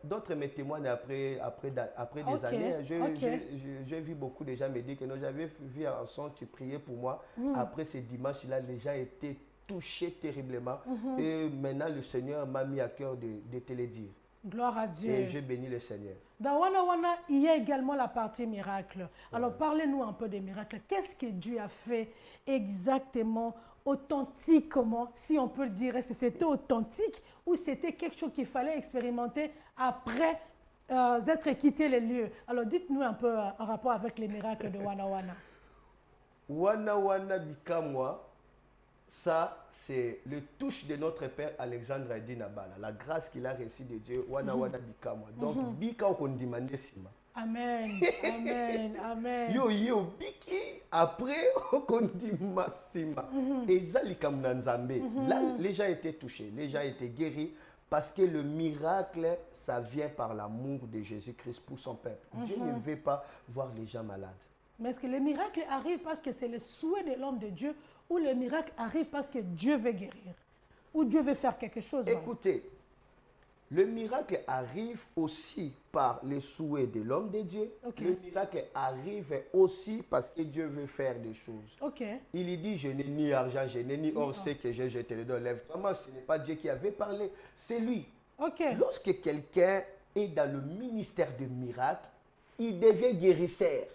D'autres me témoignent après des années. J'ai vu beaucoup de gens me dire que non, j'avais vu un son, tu priais pour moi. Après ce dimanche-là, les gens étaient touchés terriblement. Et maintenant, le Seigneur m'a mis à cœur de te le dire. Gloire à Dieu. Et je bénis le Seigneur. Dans Wana Wana, il y a également la partie miracle. Alors, parlez-nous un peu des miracles. Qu'est-ce que Dieu a fait exactement, authentiquement, si on peut le dire? Est-ce que c'était authentique ou c'était quelque chose qu'il fallait expérimenter après être quitté les lieux? Alors, dites-nous un peu en rapport avec les miracles de Wana Wana. Wana Wana Bikamwa, ça, c'est le touche de notre Père Alexandre Aïdine Abala, la grâce qu'il a reçue de Dieu. Wana Wana Bikamwa. Donc, Bika, on demande Sima. Amen, amen, amen. Yo, Biki, après, on dit Massima. Et Zalikam Nanzambe. Là, les gens étaient touchés, les gens étaient guéris. Parce que le miracle, ça vient par l'amour de Jésus-Christ pour son peuple. Dieu ne veut pas voir les gens malades. Mais est-ce que le miracle arrive parce que c'est le souhait de l'homme de Dieu ou le miracle arrive parce que Dieu veut guérir ou Dieu veut faire quelque chose? Écoutez, le miracle arrive aussi par les souhaits de l'homme de Dieu. Le miracle arrive aussi parce que Dieu veut faire des choses. Il lui dit, je n'ai ni argent, je n'ai ni or, c'est que je te le donne. Lève-toi, ce n'est pas Dieu qui avait parlé, c'est lui. Lorsque quelqu'un est dans le ministère de miracle, il devient guérisseur.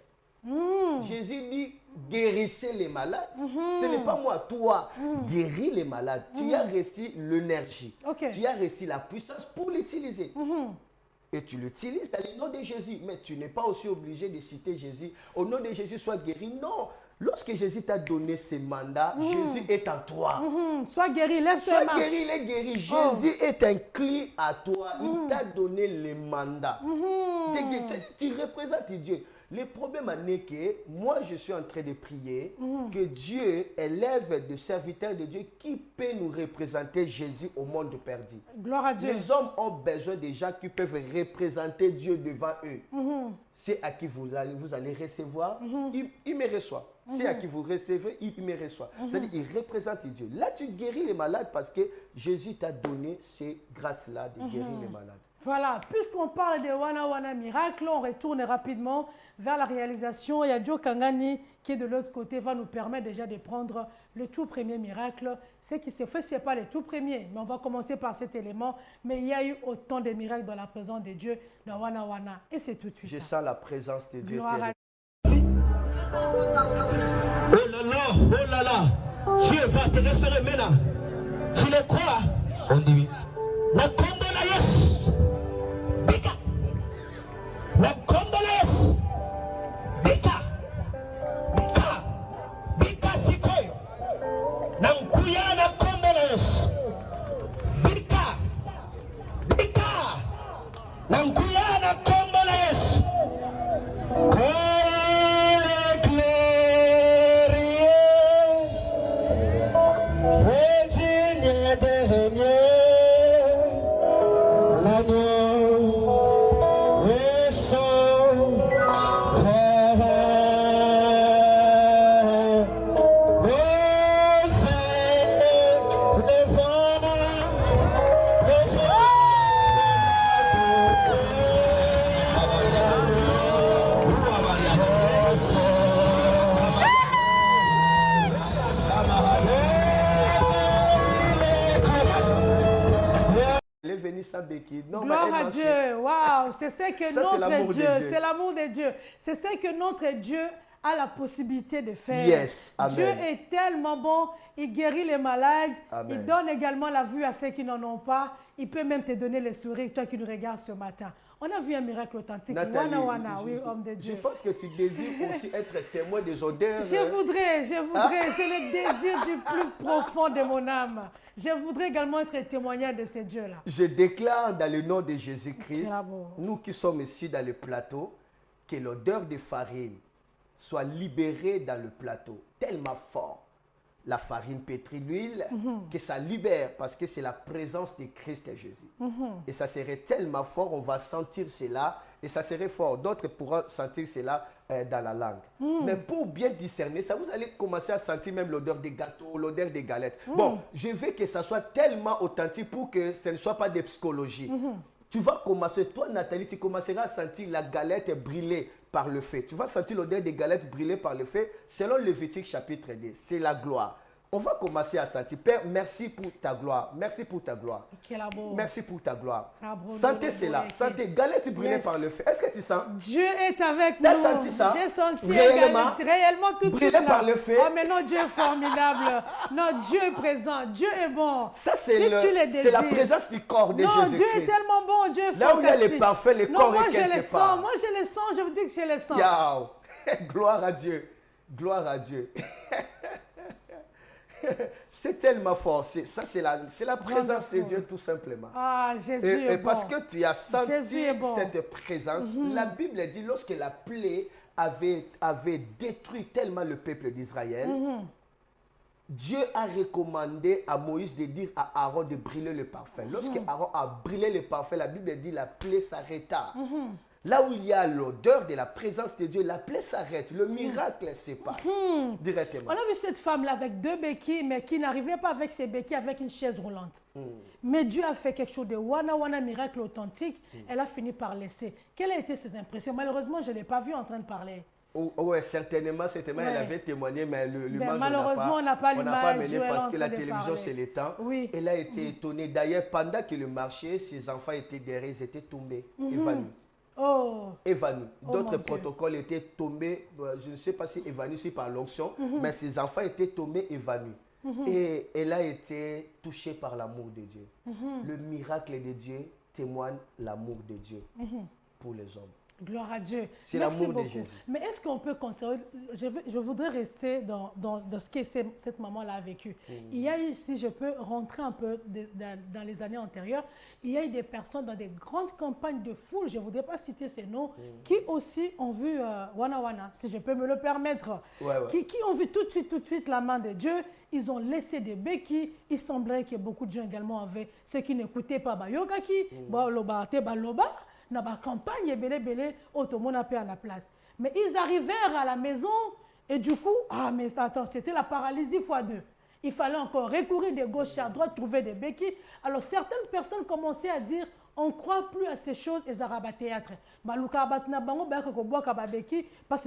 Jésus dit, guérissez les malades. Ce n'est pas moi, toi. Guéris les malades. Tu as reçu l'énergie. Tu as reçu la puissance pour l'utiliser. Et tu l'utilises dans le nom de Jésus. Mais tu n'es pas aussi obligé de citer Jésus. Au nom de Jésus, sois guéri. Non. Lorsque Jésus t'a donné ses mandats, Jésus est en toi. Sois guéri, lève-toi et marche. Sois guéri, il est guéri. Jésus est inclus à toi. Il t'a donné les mandats. Tu représentes Dieu. Le problème est que moi, je suis en train de prier que Dieu élève des serviteurs de Dieu qui peuvent nous représenter Jésus au monde perdu. Gloire à Dieu. Les hommes ont besoin de gens qui peuvent représenter Dieu devant eux. C'est à qui vous allez recevoir, il me reçoit. C'est à qui vous recevez, il me reçoit. C'est-à-dire qu'il représente Dieu. Là, tu guéris les malades parce que Jésus t'a donné ces grâces-là de guérir les malades. Voilà, puisqu'on parle de Wana Wana Miracle, on retourne rapidement vers la réalisation. Il y a Joe Kangani qui est de l'autre côté, va nous permettre déjà de prendre le tout premier miracle. Ce qui se fait, ce n'est pas le tout premier, mais on va commencer par cet élément. Mais il y a eu autant de miracles dans la présence de Dieu dans Wana Wana. Et c'est tout de suite. Je sens la présence de Dieu. Gloire à Dieu. Oh là là, Dieu va te restaurer maintenant. Tu le crois? On dit oui. La combo la yes. Bika. La combo la yes. Bika. Bika. Bika sikoyo. Nankuya na combo la yes. Bika. Bika. Nankuya na combo la yes. Gloire à Dieu, waouh, c'est ce que notre Dieu, c'est l'amour de Dieu, c'est ce que notre Dieu a la possibilité de faire. Yes, amen. Dieu est tellement bon, il guérit les malades, amen. Il donne également la vue à ceux qui n'en ont pas, il peut même te donner le sourire, toi qui nous regardes ce matin. On a vu un miracle authentique. Nathalie, oui, homme de Dieu. Je pense que tu désires aussi être témoin des odeurs. Je voudrais, j'ai le désir du plus profond de mon âme. Je voudrais également être témoignage de ce Dieu-là. Je déclare dans le nom de Jésus-Christ, nous qui sommes ici dans le plateau, que l'odeur de farine, soit libéré dans le plateau, tellement fort. La farine pétrit l'huile, que ça libère parce que c'est la présence de Christ et Jésus. Et ça serait tellement fort, on va sentir cela et ça serait fort. D'autres pourront sentir cela dans la langue. Mais pour bien discerner ça, vous allez commencer à sentir même l'odeur des gâteaux, l'odeur des galettes. Bon, je veux que ça soit tellement authentique pour que ce ne soit pas de psychologie. Tu vas commencer, toi Nathalie, tu commenceras à sentir la galette brûler par le feu. Tu vas sentir l'odeur des galettes brûler par le feu selon Lévitique chapitre 2. C'est la gloire. On va commencer à sentir. Père, merci pour ta gloire. Merci pour ta gloire. Merci pour ta gloire. Sentez cela. Sentez galette brûlée par le feu. Est-ce que tu sens? Dieu est avec nous. Tu as senti ça? J'ai senti réellement tout de suite. Brûlé par le feu. Oh mais non, Dieu est formidable. Non, Dieu est présent. Dieu est bon. Ça, c'est la présence du corps de Jésus-Christ. Non, Dieu est tellement bon. Dieu est fantastique. Là où il y a les parfaits, le corps est quelque part. Moi, je les sens. Je vous dis que je les sens. Yow. Gloire à Dieu. Gloire à Dieu. C'est tellement fort. Ça, c'est la présence de Dieu, tout simplement. Ah, Jésus est bon. Parce que tu as senti cette présence, la Bible dit, lorsque la plaie avait détruit tellement le peuple d'Israël, Dieu a recommandé à Moïse de dire à Aaron de brûler le parfum. Lorsque Aaron a brûlé le parfum, la Bible dit la plaie s'arrêta. Là où il y a l'odeur de la présence de Dieu, la plaie s'arrête, le miracle se passe directement. On a vu cette femme-là avec 2 béquilles, mais qui n'arrivait pas avec ses béquilles, avec une chaise roulante. Mais Dieu a fait quelque chose de wana miracle authentique. Elle a fini par laisser. Quelles ont été ses impressions? Malheureusement, je ne l'ai pas vue en train de parler. Oui, certainement, elle avait témoigné, mais l'image, malheureusement, on n'a pas l'image. Parce que la télévision, c'est le temps. Oui. Elle a été étonnée. D'ailleurs, pendant que le marché, ses enfants étaient derrière, ils étaient tombés, évanouis. Évanoui. D'autres protocoles étaient tombés, je ne sais pas si évanouis par l'onction, mais ses enfants étaient tombés évanouis. Et elle a été touchée par l'amour de Dieu. Le miracle de Dieu témoigne l'amour de Dieu pour les hommes. Gloire à Dieu. C'est l'amour de Jésus. Mais est-ce qu'on peut conserver... Je voudrais rester dans ce que cette maman-là a vécu. Il y a eu, si je peux rentrer un peu dans les années antérieures, il y a eu des personnes dans des grandes campagnes de foule, je ne voudrais pas citer ces noms, qui aussi ont vu Wana, si je peux me le permettre, qui ont vu tout de suite la main de Dieu. Ils ont laissé des béquilles. Il semblerait que beaucoup de gens également avaient ceux qui n'écoutaient pas Bayokaki, Loba, dans la campagne, belé, automone a à la place. Mais ils arrivèrent à la maison et du coup, mais attends, c'était la paralysie x2. Il fallait encore recourir de gauche à droite, trouver des béquilles. Alors certaines personnes commençaient à dire, on ne croit plus à ces choses et Zaraba théâtre. Parce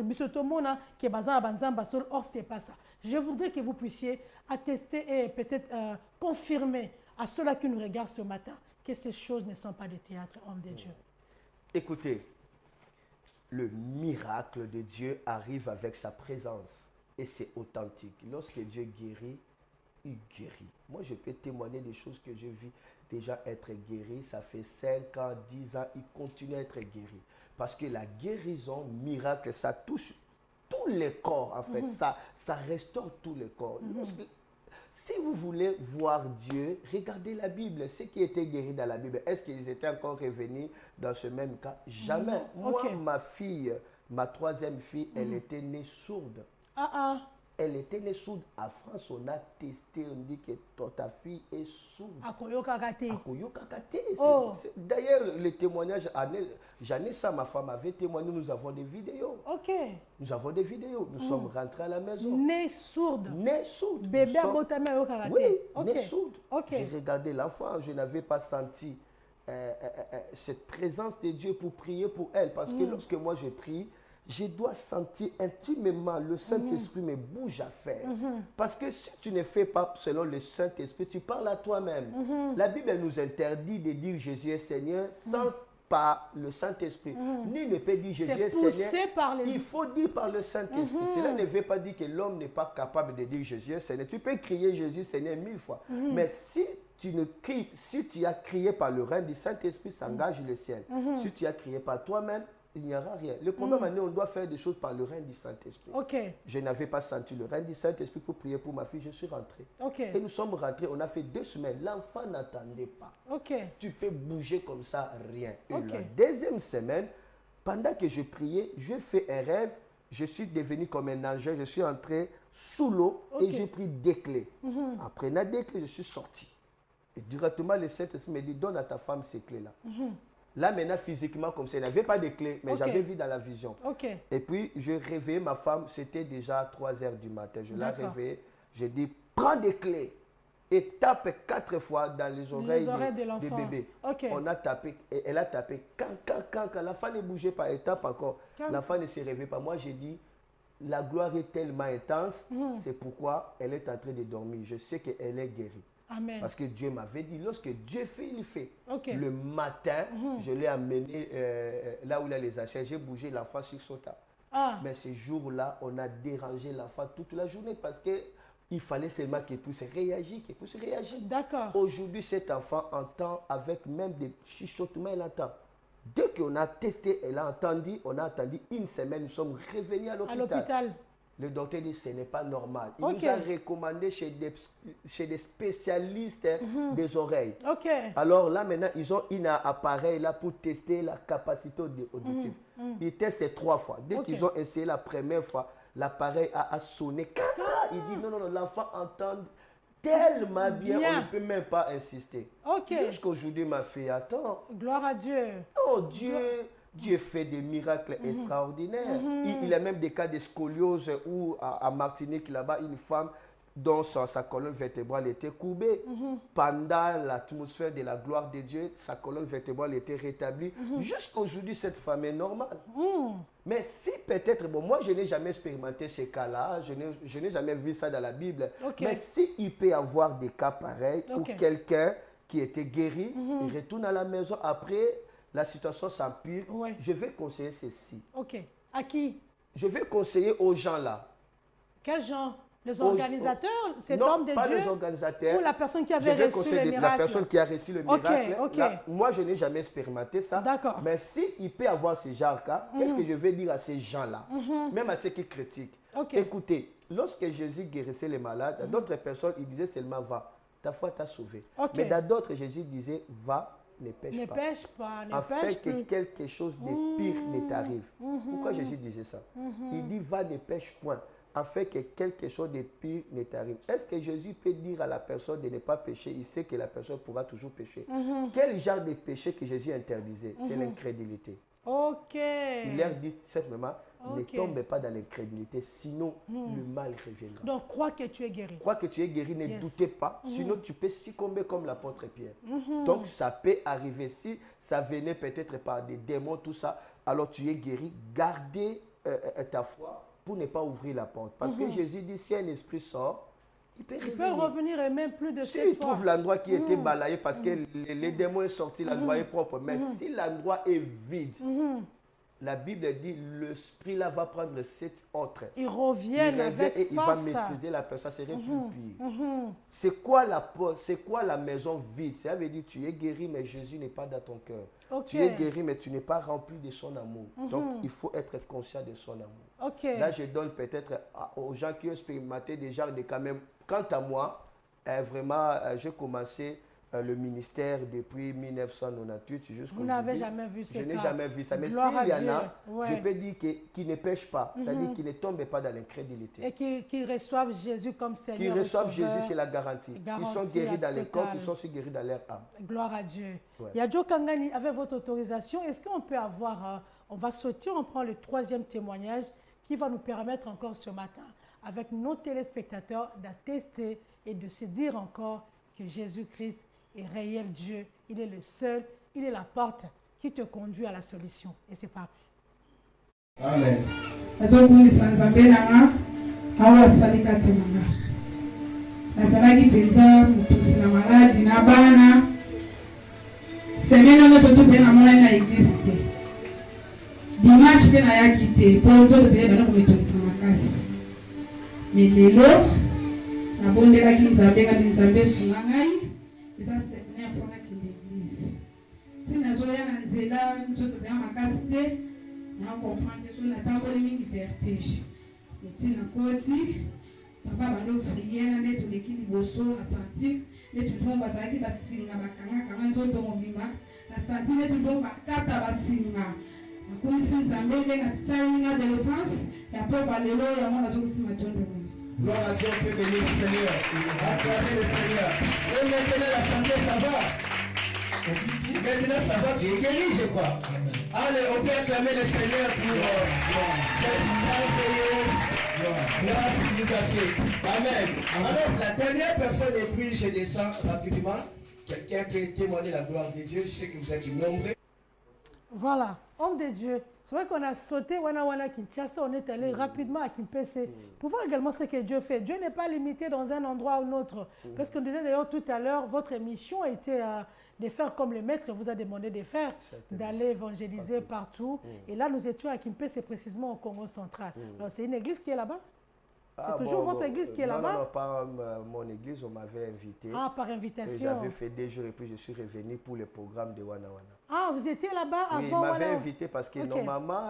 que or, c'est pas ça. Je voudrais que vous puissiez attester et peut-être confirmer à ceux-là qui nous regardent ce matin que ces choses ne sont pas des théâtres, hommes de Dieu. Écoutez, le miracle de Dieu arrive avec sa présence et c'est authentique. Lorsque Dieu guérit, il guérit. Moi, je peux témoigner des choses que je vis déjà être guéri. Ça fait 5 ans, 10 ans, il continue à être guéri. Parce que la guérison, miracle, ça touche tous les corps, en fait. Ça restaure tous les corps. Si vous voulez voir Dieu, regardez la Bible. Ceux qui étaient guéris dans la Bible, est-ce qu'ils étaient encore revenus dans ce même cas? Jamais. Moi, ma fille, ma 3e fille, elle était née sourde. Elle était née sourde. À France, on a testé, on dit que ta fille est sourde. D'ailleurs, les témoignages, Janessa, ma femme, avait témoigné, nous avons des vidéos. Nous avons des vidéos. Nous sommes rentrés à la maison. Née sourde. Née sourde. Bébé à Botamé au karaté. Oui, née sourde. J'ai regardé l'enfant, je n'avais pas senti cette présence de Dieu pour prier pour elle. Parce que lorsque moi je prie, je dois sentir intimement le Saint-Esprit me bouge à faire. Parce que si tu ne fais pas selon le Saint-Esprit, tu parles à toi-même. La Bible nous interdit de dire Jésus est Seigneur sans par le Saint-Esprit. Nul ne peut dire Jésus est Seigneur. Il faut dire par le Saint-Esprit. Cela ne veut pas dire que l'homme n'est pas capable de dire Jésus est Seigneur. Tu peux crier Jésus Seigneur 1000 fois. Mais si tu as crié par le règne du Saint-Esprit, ça engage le ciel. Si tu as crié par toi-même, il n'y aura rien. Le problème, c'est qu'on doit faire des choses par le règne du Saint-Esprit. Je n'avais pas senti le règne du Saint-Esprit pour prier pour ma fille. Je suis rentré. Et nous sommes rentrés. On a fait 2 semaines. L'enfant n'attendait pas. Tu peux bouger comme ça, rien. Et la 2e semaine, pendant que je priais, je fais un rêve. je suis devenu comme un ange, je suis entré sous l'eau et j'ai pris des clés. Après des clés, je suis sorti. Et directement, le Saint-Esprit me dit, donne à ta femme ces clés-là. Là, maintenant, physiquement, comme ça, il n'y avait pas de clés, mais j'avais vu dans la vision. Et puis, je réveillais ma femme, c'était déjà 3 heures du matin. Je l'ai réveillée, j'ai dit, prends des clés et tape 4 fois dans les oreilles de bébé. On a tapé, et elle a tapé. Quand l'enfant ne bougeait pas, elle tape encore. L'enfant ne se réveillait pas. Moi, j'ai dit, la gloire est tellement intense, c'est pourquoi elle est en train de dormir. Je sais qu'elle est guérie. Amen. Parce que Dieu m'avait dit, lorsque Dieu fait, il fait. Le matin, je l'ai amené là où il y a les assiettes. J'ai bougé l'enfant sur son tas. Mais ce jour-là, on a dérangé l'enfant toute la journée parce qu'il fallait seulement qu'il puisse réagir, D'accord. Aujourd'hui, cet enfant entend avec même des chuchotements, il entend. Dès qu'on a testé, elle a entendu, on a attendu une semaine, nous sommes revenus à l'hôpital. Le docteur dit que ce n'est pas normal. Il nous a recommandé chez des spécialistes des oreilles. Alors là, maintenant, ils ont un appareil là pour tester la capacité auditive. Ils testent 3 fois. Dès qu'ils ont essayé la première fois, l'appareil a sonné. Il dit non, l'enfant entend tellement bien, on ne peut même pas insister. Jusqu'aujourd'hui, ma fille, attends. Gloire à Dieu. Oh Dieu fait des miracles extraordinaires. Il y a même des cas de scoliose où à Martinique, là-bas, une femme dont sa colonne vertébrale était courbée. Pendant l'atmosphère de la gloire de Dieu, sa colonne vertébrale était rétablie. Jusqu'aujourd'hui, cette femme est normale. Mais si peut-être, bon, moi je n'ai jamais expérimenté ces cas-là, je n'ai jamais vu ça dans la Bible, mais s'il peut y avoir des cas pareils où quelqu'un qui était guéri, il retourne à la maison après, la situation s'empire, je vais conseiller ceci. À qui? Je vais conseiller aux gens là. Quels gens? Les organisateurs, cet homme de Dieu? Non, pas les organisateurs. Ou la personne qui avait reçu le miracle? La personne qui a reçu le miracle. Là, moi, je n'ai jamais expérimenté ça. D'accord. Mais s'il peut y avoir ce genre de cas, qu'est-ce que je vais dire à ces gens-là? Même à ceux qui critiquent. Écoutez, lorsque Jésus guérissait les malades, d'autres personnes, il disait seulement va. Ta foi t'a sauvé. Mais dans d'autres, Jésus disait va, ne pêche pas. Afin que quelque chose de pire ne t'arrive. Pourquoi Jésus disait ça? Il dit va, ne pêche point. Afin que quelque chose de pire ne t'arrive. Est-ce que Jésus peut dire à la personne de ne pas pécher? Il sait que la personne pourra toujours pécher. Quel genre de péché que Jésus interdisait? C'est l'incrédulité. Il leur dit simplement, ne tombe pas dans l'incrédulité, sinon le mal reviendra. Donc, crois que tu es guéri. Crois que tu es guéri, ne doutez pas, sinon tu peux succomber comme l'apôtre Pierre. Donc, ça peut arriver. Si ça venait peut-être par des démons, tout ça, alors tu es guéri. Gardez ta foi pour ne pas ouvrir la porte. Parce que Jésus dit, si un esprit sort, il peut revenir et même plus de cette fois. S'il trouve l'endroit qui était balayé parce que les démons sont sortis, l'endroit est propre. Mais si l'endroit est vide, la Bible dit, l'esprit là va prendre 7 autres. Ils reviennent avec et force. Il va maîtriser la personne, ça serait plus pire. C'est quoi la porte? C'est quoi la maison vide? Ça veut dire, tu es guéri, mais Jésus n'est pas dans ton cœur. Tu es guéri, mais tu n'es pas rempli de son amour. Donc, il faut être conscient de son amour. Là, je donne peut-être aux gens qui ont expérimenté des genres de cas même. Quant à moi, vraiment, j'ai commencé le ministère depuis 1998 jusqu'au. Vous n'avez jamais vu ça? Je n'ai jamais vu ça. Mais s'il y en a, je peux dire qu'ils ne pêchent pas, c'est-à-dire qu'ils ne tombent pas dans l'incrédulité. Et qu'ils reçoivent Jésus comme Seigneur. Qu'ils reçoivent Jésus, c'est la garantie. Ils sont guéris dans les corps, ils sont aussi guéris dans leur âme. Gloire à Dieu. Yadjo Kangani, avec votre autorisation, est-ce qu'on peut avoir, on va sauter, on prend le 3e témoignage qui va nous permettre encore ce matin, avec nos téléspectateurs, d'attester et de se dire encore que Jésus-Christ est réel Dieu. Il est le seul, il est la porte qui te conduit à la solution. Et c'est parti. Amen. Dimanche na ya kite ponzo de beba na kometongisa makasi mais lelo na bondela ki nzambe sunga ngai eza séminaire fona ki l'église tina zoya na nzela nzoto bya makasi te na comprendre so na tamboli mingi vertige tina koti papa bando prière nde to leki liboso na senti nde tutombo bazalaki basinga bakanga nzoto mobimba na senti nde tutombo bakata basinga nakumisi nzambe ndenge atisali nga délivrance ya mpo balelo yango nazokosima tondo. Gloire à Dieu, on peut bénir le Seigneur. Acclamez le Seigneur. Et maintenant la santé, ça va. Maintenant ça va, tu es guéri, je crois. Allez, on peut acclamer le Seigneur pour cette merveilleuse grâce qu'il nous a fait. Amen. Alors, la dernière personne, et puis je descends rapidement. Quelqu'un qui a témoigné la gloire de Dieu, je sais que vous êtes nombreux. Voilà, homme de Dieu. C'est vrai qu'on a sauté Wana Kinshasa, on est allé rapidement à Kimpese pour voir également ce que Dieu fait. Dieu n'est pas limité dans un endroit ou un autre. Parce qu'on disait d'ailleurs tout à l'heure, votre mission était de faire comme le maître vous a demandé de faire, d'aller évangéliser partout. Et là, nous étions à Kimpese, précisément au Congo central. Alors, c'est une église qui est là-bas? C'est toujours votre église qui est là-bas? Non, pas mon église, on m'avait invité. Ah, par invitation. J'avais fait 2 jours et puis je suis revenu pour le programme de Wana Wana. Ah, vous étiez là-bas avant? Oui, il m'avait invité parce que normalement,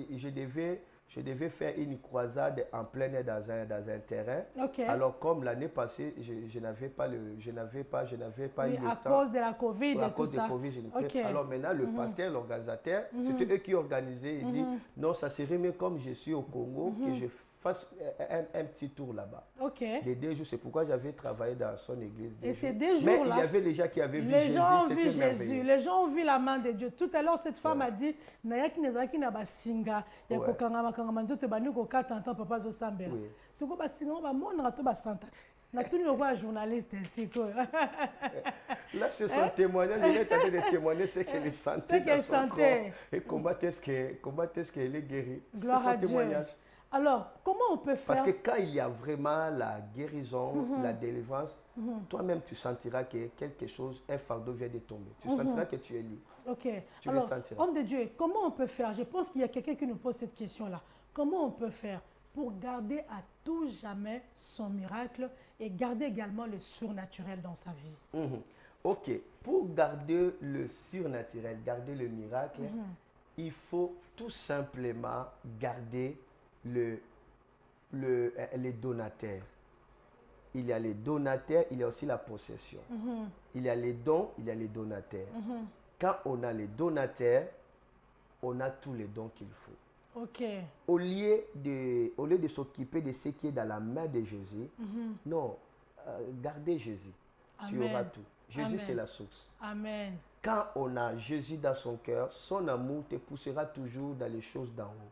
je devais faire une croisade en plein air dans un terrain. Alors, comme l'année passée, je n'avais pas eu le temps. À cause de la Covid à cause de la Covid, je ne peux pas. Alors maintenant, le pasteur, l'organisateur, c'était eux qui organisaient. Il dit, non, ça serait mieux comme je suis au Congo, que je fasse un petit tour là-bas. Les 2 jours, c'est pourquoi j'avais travaillé dans son église. Et ces 2 jours-là, il y avait les gens qui avaient vu les Jésus. gens ont vu Jésus, les gens ont vu la main de Dieu. Tout à l'heure, cette femme a dit, Nayaki nezaki na basinga, ya kokangama kangama nzoto banu ko katanta papa zo sambela. Siko basinga ba mona to ba santa. Na tuni ko ba journaliste ainsi que. Là, c'est son témoignage, il est en train de témoigner ce qu'elle sentait dans son corps et comment est-ce qu'elle est guérie. Gloire à Dieu. Alors, comment on peut faire? Parce que quand il y a vraiment la guérison, la délivrance, toi-même tu sentiras que quelque chose, un fardeau vient de tomber. Tu sentiras que tu es libre. Tu alors, le sentiras. Homme de Dieu, comment on peut faire? Je pense qu'il y a quelqu'un qui nous pose cette question-là. Comment on peut faire pour garder à tout jamais son miracle et garder également le surnaturel dans sa vie? Ok. Pour garder le surnaturel, garder le miracle, il faut tout simplement garder les donataires. Il y a les donataires, il y a aussi la possession. Il y a les dons, il y a les donataires. Quand on a les donataires, on a tous les dons qu'il faut. Au lieu de s'occuper de ce qui est dans la main de Jésus, non, gardez Jésus. Tu auras tout. Jésus, c'est la source. Amen. Quand on a Jésus dans son cœur, son amour te poussera toujours dans les choses d'en haut.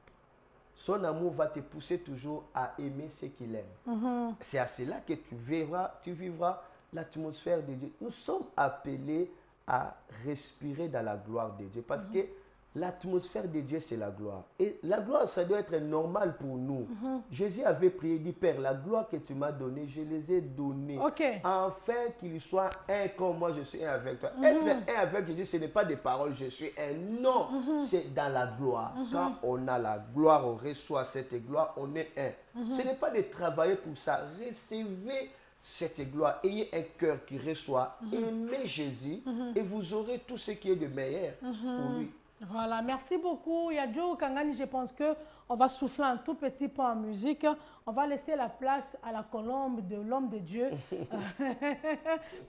Son amour va te pousser toujours à aimer ce qu'il aime. C'est à cela que tu vivras l'atmosphère de Dieu. Nous sommes appelés à respirer dans la gloire de Dieu parce que l'atmosphère de Dieu, c'est la gloire. Et la gloire, ça doit être normal pour nous. Jésus avait prié, dit, Père, la gloire que tu m'as donnée, je les ai données. Afin qu'il soit un comme moi, je suis un avec toi. Être un avec Jésus, ce n'est pas des paroles, je suis un. Non, c'est dans la gloire. Quand on a la gloire, on reçoit cette gloire, on est un. Ce n'est pas de travailler pour ça. Recevez cette gloire. Ayez un cœur qui reçoit. Aimez Jésus et vous aurez tout ce qui est de meilleur pour lui. Voilà, merci beaucoup. Yadjo Kangani, je pense qu'on va souffler un tout petit peu en musique. On va laisser la place à la colombe de l'homme de Dieu,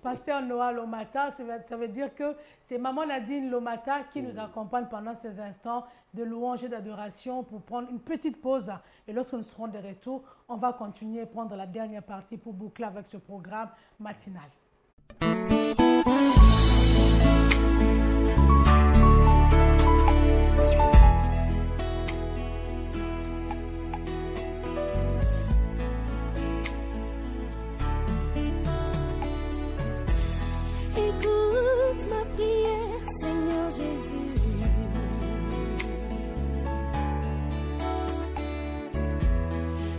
Pasteur Noah Lomata. Ça veut dire que c'est Maman Nadine Lomata qui nous accompagne pendant ces instants de louange et d'adoration pour prendre une petite pause. Et lorsque nous serons de retour, on va continuer à prendre la dernière partie pour boucler avec ce programme matinal. Écoute ma prière, Seigneur Jésus.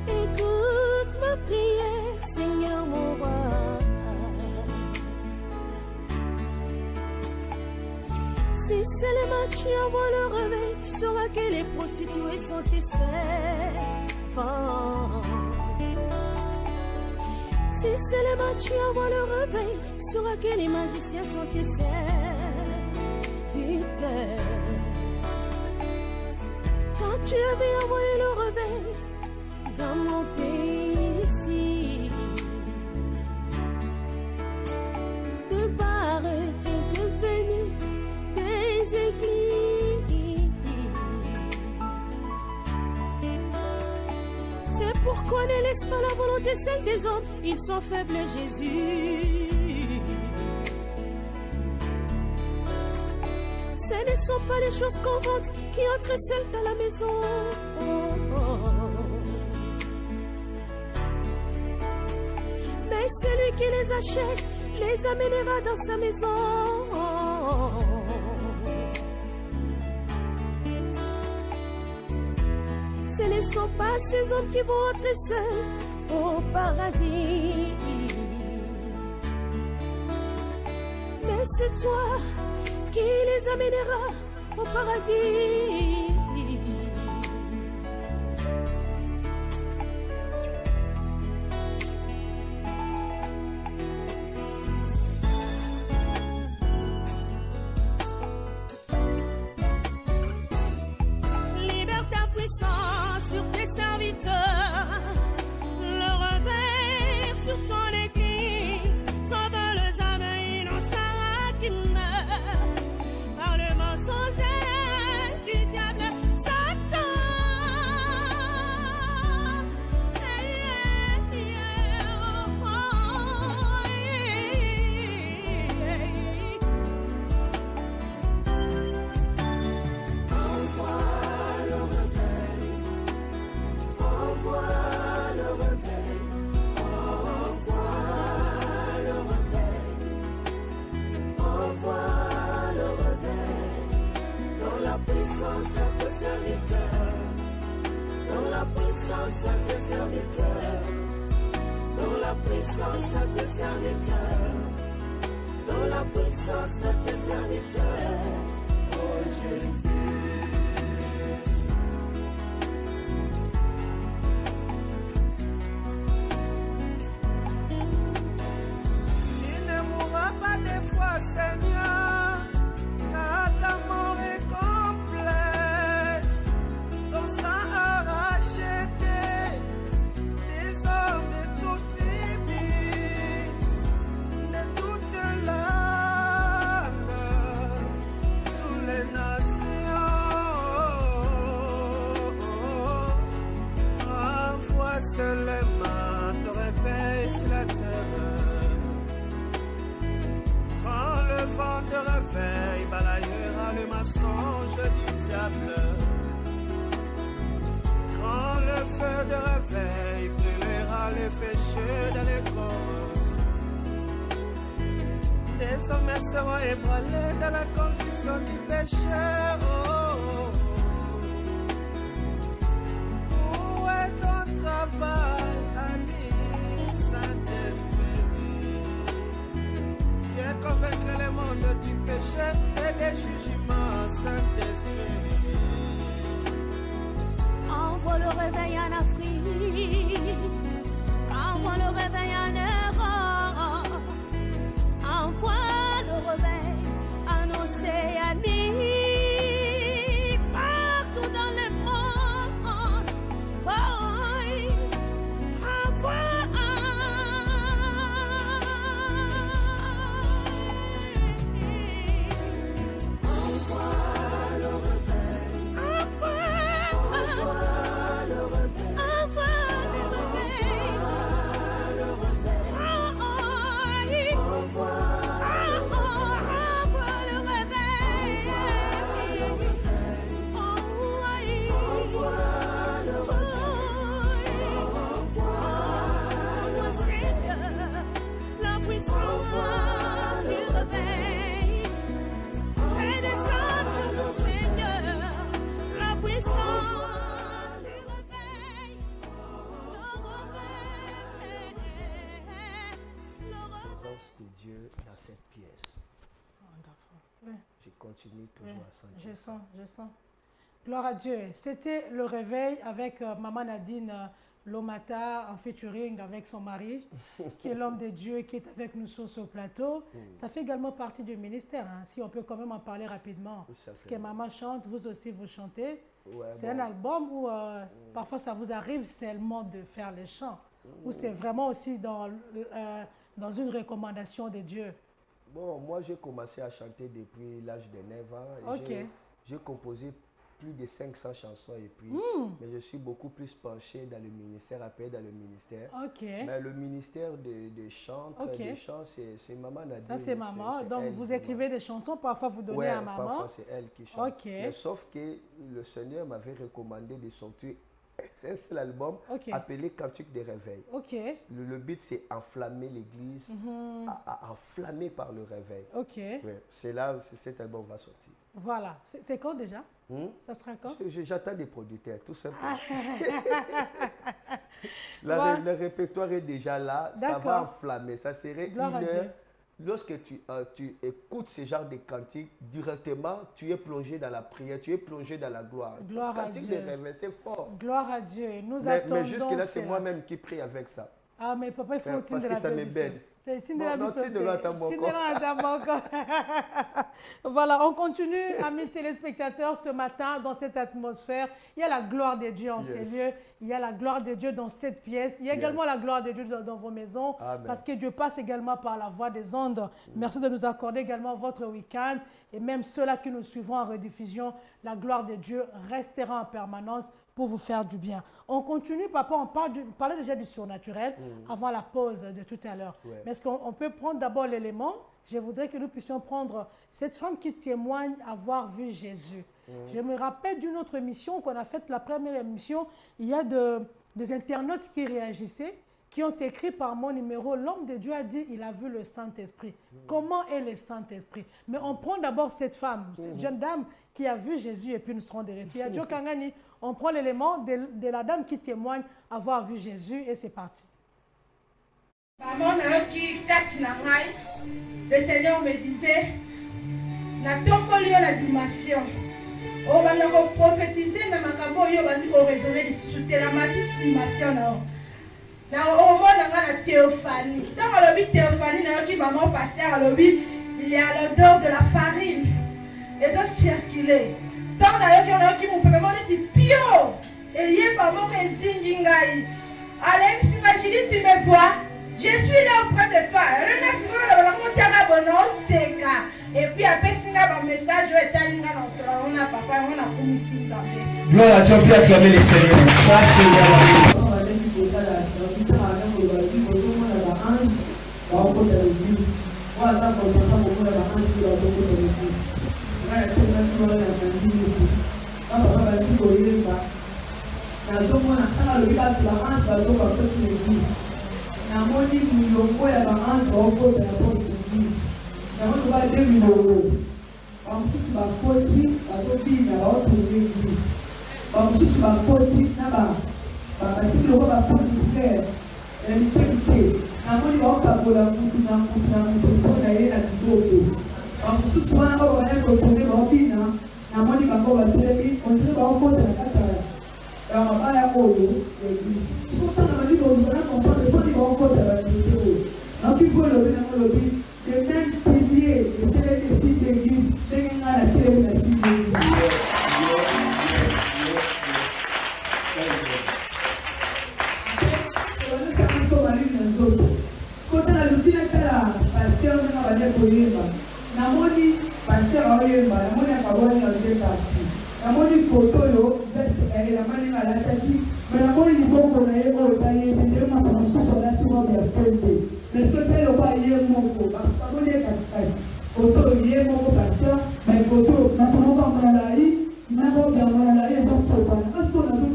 Écoute ma prière, Seigneur mon roi. Si seulement tu envoies le réveil, tu sauras que les prostituées sont tes servantes. Si seulement tu envoies le réveil, tu sauras que les magiciens sont tes serviteurs. Quand tu avais envoyé le réveil dans mon pays ici, de part étaient devenus des églises. Pourquoi ne laisse pas la volonté celle des hommes? Ils sont faibles, Jésus. Ce ne sont pas les choses qu'on vante qui entrent seules dans la maison. Mais celui qui les achète les amènera dans sa maison. Ce ne sont pas ces hommes qui vont entrer seuls au paradis. Mais c'est toi qui les amènera au paradis. Libère ta puissance sur tes serviteurs, le réveil sur ton église, sauve les âmes innocents qui meurent par le mensonge du diable Satan. Puissance à tes serviteurs, dans la puissance à tes serviteurs, dans la puissance à tes serviteurs, dans la puissance à tes serviteurs, oh Jésus. Il ne mourra pas des fois, Seigneur, car ta mort est complète. Ton sang a racheté des hommes de toutes tribus, de toutes langues, toutes les nations. Envoie seulement ton réveil sur la terre. Quand le vent de réveil balayera le mensonge du diable, quand le feu de réveil brûlera les péchés dans les corps, des hommes seront ébranlés dans la confusion du péché. Oh, où est ton travail, ami Saint-Esprit? Viens convaincre le monde du péché et des jugements, Saint-Esprit. Envoie le réveil en Afrique, envoie le réveil en Europe, envoie le réveil en Océanie, partout dans le monde. Envoie. De Dieu dans cette pièce. Je continue toujours à sentir. Je sens. Gloire à Dieu. C'était le réveil avec Maman Nadine Lomata en featuring avec son mari, qui est l'homme de Dieu, qui est avec nous sur ce plateau. Ça fait également partie du ministère, hein, si on peut quand même en parler rapidement. Parce que Maman chante, vous aussi vous chantez. Ouais, c'est un album où parfois ça vous arrive seulement de faire les chants, ou c'est vraiment aussi dans une recommandation de Dieu? Bon, moi j'ai commencé à chanter depuis l'âge de 9 ans. Okay. J'ai composé plus de 500 chansons et puis, mais je suis beaucoup plus penché dans le ministère, appelé dans le ministère. Ok. Mais le ministère des chants, des chants, c'est maman Nadine. Ça, c'est maman. Donc, vous écrivez des chansons, parfois vous donnez à maman. Parfois, c'est elle qui chante. Ok. Mais sauf que le Seigneur m'avait recommandé de sortir un seul album appelé Cantique de réveil. Ok. Le but, c'est enflammer l'église, enflammer par le réveil. Ok. Ouais, c'est là que cet album va sortir. Voilà. C'est quand déjà? Ça sera quand? J'attends des producteurs, tout simplement. Le répertoire est déjà là, ça va enflammer. Ça serait une heure. Lorsque tu écoutes ce genre de cantiques, directement, tu es plongé dans la prière, tu es plongé dans la gloire. Gloire à Dieu. Cantique de réveil, c'est fort. Gloire à Dieu. Nous attendons. Mais jusque-là, c'est moi-même qui prie avec ça. Ah, mais papa, il faut parce que ça m'ébête. Voilà, on continue, amis téléspectateurs, ce matin, dans cette atmosphère. Il y a la gloire de Dieu en ces lieux. Il y a la gloire de Dieu dans cette pièce. Il y a également la gloire de Dieu dans vos maisons. Amen. Parce que Dieu passe également par la voie des ondes. Merci de nous accorder également votre week-end. Et même ceux-là qui nous suivront en rediffusion, la gloire de Dieu restera en permanence pour vous faire du bien. On continue, papa, on parlait déjà du surnaturel avant la pause de tout à l'heure. Ouais. Mais est-ce qu'on peut prendre d'abord l'élément? Je voudrais que nous puissions prendre cette femme qui témoigne avoir vu Jésus. Je me rappelle d'une autre émission qu'on a faite, la première émission, il y a des internautes qui réagissaient, qui ont écrit par mon numéro, l'homme de Dieu a dit, il a vu le Saint-Esprit. Comment est le Saint-Esprit? Mais on prend d'abord cette femme, cette jeune dame qui a vu Jésus et puis nous serons des répits. Adjo Kangani, on prend l'élément de la dame qui témoigne avoir vu Jésus et c'est parti. Maman qui le Seigneur me disait, na tomboli la dimension. Oh, on va prophétiser na makambo yo bandi ko raisonner de soutenir la dimension na. Na au moins na théophanie. Dans le théophanie na qui maman pasteur le il y a l'odeur de la farine et de circuler. Dans la qui mon peuple dit pio et y pas mon que zingingai. Allez, s'imagine tu me vois. Je suis là auprès de toi. Remercie-moi de la montagne bonheur seka. Et puis après singa un message je est allé dans cela on a papa on a commis ça. Gloire à Dieu, puis acclamer les Seigneurs. Ça c'est namoni milongo ya baange baokota na porte d'église namoni ba 2 milongo bamosusu bakoti bazobina baotourne église bamosusu bakoti na basili loko baporte frère ya mitemite namoni baokabola mutu na mutu mpo na ye na kiboko bamosusu wana oyo banani kotourne baobina namoni bango batelemi ondire baokota na kati ya mabaya oyo ya église sikotanga bandi kolibana comprendre mpo ndi baokota bakite oyo naoki mpo elobi nango lobi le même pilier etelemi esili d'église ndenge ngai natelemi na esili d'église ebandekanso malini na nzoto sikotanga luki natala paster ndenge bande koyemba namoni paster aoyemba namoni akabwani aote parti namoni poto oyo veste elamani alataki me namoni liboko na ye oyo tayembi nde maka mosusu alati mobi ya pembe parceke se loba ye moko namoni ye katikati poto oyo ye moko paster me poto moto moko ya molai na mobi ya molai eza kosopana parceke nazo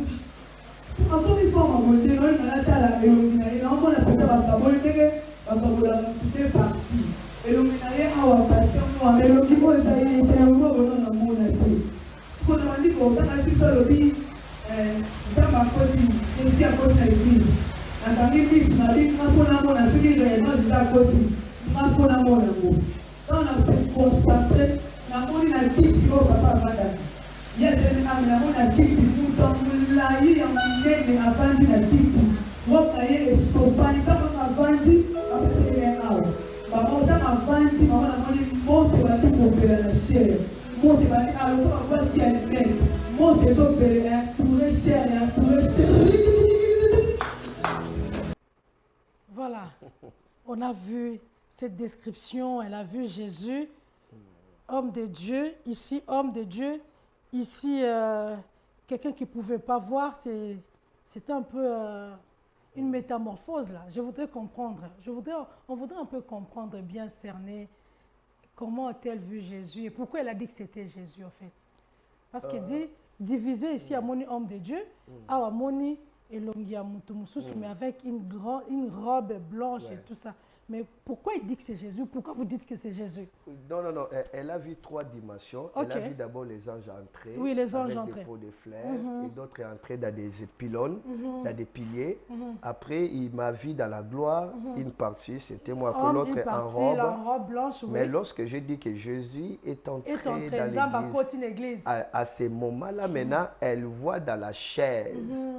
akomi forme bonde oyo nalatala elongi na ye naomona peta bakaboli ndenge bakabola te parti elongi na ye awa paster noa elongi oyo taye elongi oyo bono namona te sikona bandiko otanga siso alobi nzambe akoti esi akoti na eglise nakangi misu nabi ngafona mona soki réellement eza akoti ngafona mona ngo ntango na se concentre namoni na kiti oyo papa avandaki ye telemi nami namoni na kiti mutu molai ya monene avandi na kiti woka ye esopani ntango avandi apetelemi awa bango ntango avandi mama namoni moto bandi kopela na chere moto bandi aloko bavandi ya limete moto ezopele entouré chere entouré chere. Voilà, on a vu cette description, elle a vu Jésus, homme de Dieu, ici homme de Dieu, ici, quelqu'un qui ne pouvait pas voir, c'était un peu une métamorphose là. Je voudrais comprendre, on voudrait un peu comprendre, bien cerner, comment a-t-elle vu Jésus et pourquoi elle a dit que c'était Jésus en fait. Parce qu'il dit, divisé ici à Moni homme de Dieu, à Moni et Longia Moutoumoussous, mais avec une robe blanche et tout ça. Mais pourquoi il dit que c'est Jésus? Pourquoi vous dites que c'est Jésus? Non, non, non. Elle a vu 3 dimensions. Okay. Elle a vu d'abord les anges entrer. Oui, les anges avec entrer. des pots de fleurs. Et d'autres entrés dans des pylônes, dans des piliers. Après, il m'a vu dans la gloire. Une partie, c'était moi. Pour l'autre, en robe blanche. Oui. Mais lorsque j'ai dit que Jésus est entré dans l'église, à ce moment-là, maintenant, elle voit dans la chaise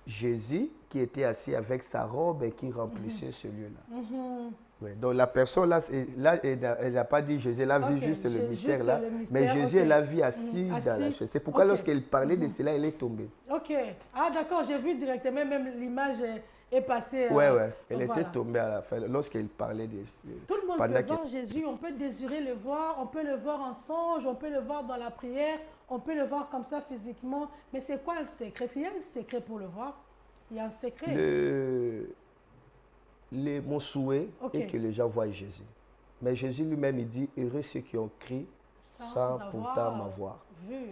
Jésus qui était assis avec sa robe et qui remplissait ce lieu-là. Oui, donc la personne là, elle n'a pas dit Jésus, elle a vu juste le mystère là, mais Jésus, elle l'a vu assis dans la chaise. C'est pourquoi lorsqu'elle parlait de cela, elle est tombée. Ok. Ah d'accord, j'ai vu directement, même l'image est passée. Oui, elle était tombée à la fin, lorsqu'elle parlait de... Tout le monde peut voir Jésus, on peut désirer le voir, on peut le voir en songe, on peut le voir dans la prière, on peut le voir comme ça physiquement, mais c'est quoi le secret? S'il y a un secret pour le voir, il y a un secret. Mon souhait est que les gens voient Jésus. Mais Jésus lui-même, il dit, heureux ceux qui ont crié sans pourtant m'avoir.